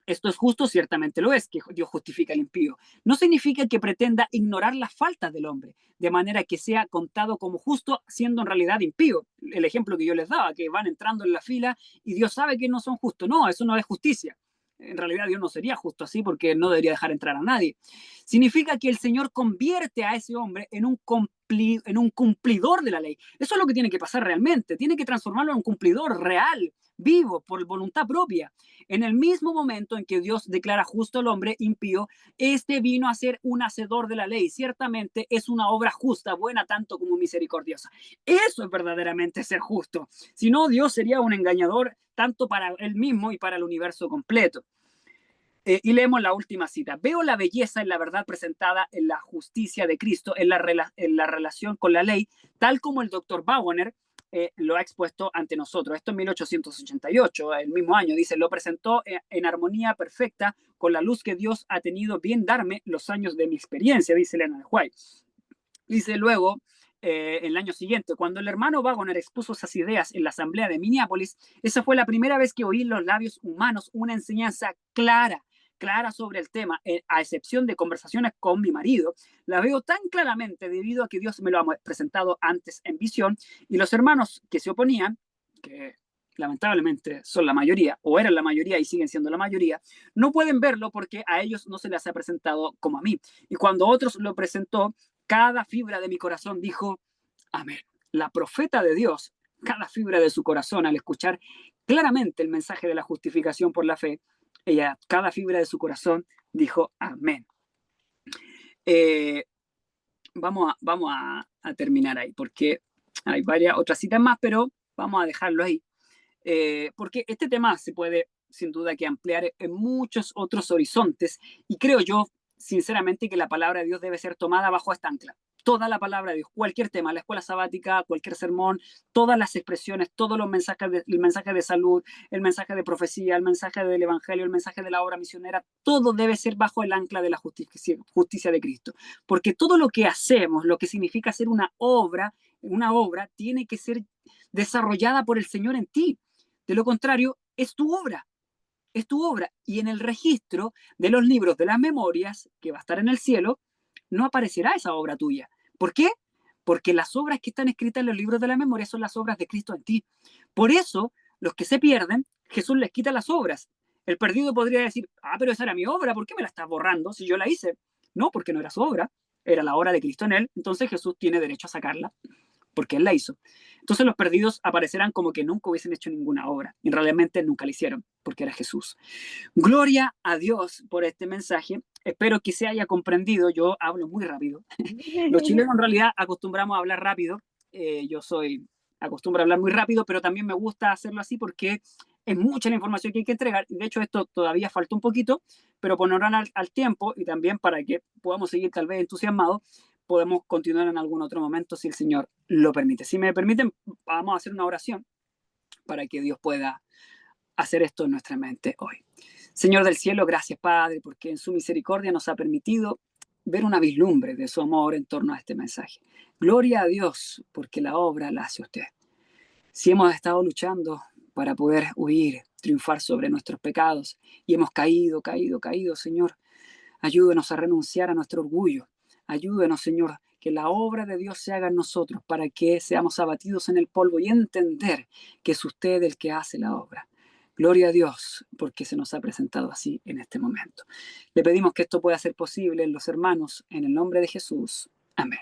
Esto es justo, ciertamente lo es, que Dios justifica al impío. No significa que pretenda ignorar las faltas del hombre, de manera que sea contado como justo, siendo en realidad impío. El ejemplo que yo les daba, que van entrando en la fila y Dios sabe que no son justos. No, eso no es justicia. En realidad Dios no sería justo así, porque no debería dejar entrar a nadie. Significa que el Señor convierte a ese hombre en un cumplidor de la ley. Eso es lo que tiene que pasar realmente. Tiene que transformarlo en un cumplidor real, vivo, por voluntad propia. En el mismo momento en que Dios declara justo al hombre impío, este vino a ser un hacedor de la ley. Ciertamente es una obra justa, buena tanto como misericordiosa. Eso es verdaderamente ser justo. Si no, Dios sería un engañador tanto para él mismo y para el universo completo. Y leemos la última cita. Veo la belleza en la verdad presentada en la justicia de Cristo, en la relación con la ley, tal como el doctor Bauer lo ha expuesto ante nosotros. Esto en 1888, el mismo año, dice, lo presentó en armonía perfecta con la luz que Dios ha tenido bien darme los años de mi experiencia, dice Leonard White. Dice luego, el año siguiente, cuando el hermano Waggoner expuso esas ideas en la asamblea de Minneapolis, esa fue la primera vez que oí en los labios humanos una enseñanza clara sobre el tema, a excepción de conversaciones con mi marido. La veo tan claramente debido a que Dios me lo ha presentado antes en visión, y los hermanos que se oponían, que lamentablemente son la mayoría, o eran la mayoría y siguen siendo la mayoría, no pueden verlo porque a ellos no se les ha presentado como a mí. Y cuando otros lo presentó, cada fibra de mi corazón dijo, amén. La profeta de Dios, cada fibra de su corazón, al escuchar claramente el mensaje de la justificación por la fe, ella, cada fibra de su corazón, dijo, amén. Vamos a terminar ahí, porque hay varias otras citas más, pero vamos a dejarlo ahí. Porque este tema se puede, sin duda, que ampliar en muchos otros horizontes, y creo yo, sinceramente, que la palabra de Dios debe ser tomada bajo esta ancla. Toda la palabra de Dios, cualquier tema, la escuela sabática, cualquier sermón, todas las expresiones, todos los mensajes, el mensaje de salud, el mensaje de profecía, el mensaje del evangelio, el mensaje de la obra misionera, todo debe ser bajo el ancla de la justicia de Cristo. Porque todo lo que hacemos, lo que significa hacer una obra, tiene que ser desarrollada por el Señor en ti. De lo contrario, es tu obra. Es tu obra. Y en el registro de los libros de las memorias, que va a estar en el cielo, no aparecerá esa obra tuya. ¿Por qué? Porque las obras que están escritas en los libros de la memoria son las obras de Cristo en ti. Por eso, los que se pierden, Jesús les quita las obras. El perdido podría decir, pero esa era mi obra, ¿por qué me la estás borrando si yo la hice? No, porque no era su obra, era la obra de Cristo en él, entonces Jesús tiene derecho a sacarla porque él la hizo. Entonces los perdidos aparecerán como que nunca hubiesen hecho ninguna obra, y realmente nunca la hicieron, porque era Jesús. Gloria a Dios por este mensaje. Espero que se haya comprendido. Yo hablo muy rápido. Los chilenos en realidad acostumbramos a hablar rápido. Acostumbro a hablar muy rápido, pero también me gusta hacerlo así porque es mucha la información que hay que entregar. De hecho, esto todavía falta un poquito, pero por honor al tiempo y también para que podamos seguir tal vez entusiasmados, podemos continuar en algún otro momento si el Señor lo permite. Si me permiten, vamos a hacer una oración para que Dios pueda hacer esto en nuestra mente hoy. Señor del cielo, gracias Padre, porque en su misericordia nos ha permitido ver una vislumbre de su amor en torno a este mensaje. Gloria a Dios, porque la obra la hace usted. Si hemos estado luchando para poder huir, triunfar sobre nuestros pecados, y hemos caído, Señor, ayúdenos a renunciar a nuestro orgullo. Ayúdenos, Señor, que la obra de Dios se haga en nosotros para que seamos abatidos en el polvo y entender que es usted el que hace la obra. Gloria a Dios, porque se nos ha presentado así en este momento. Le pedimos que esto pueda ser posible en los hermanos, en el nombre de Jesús. Amén.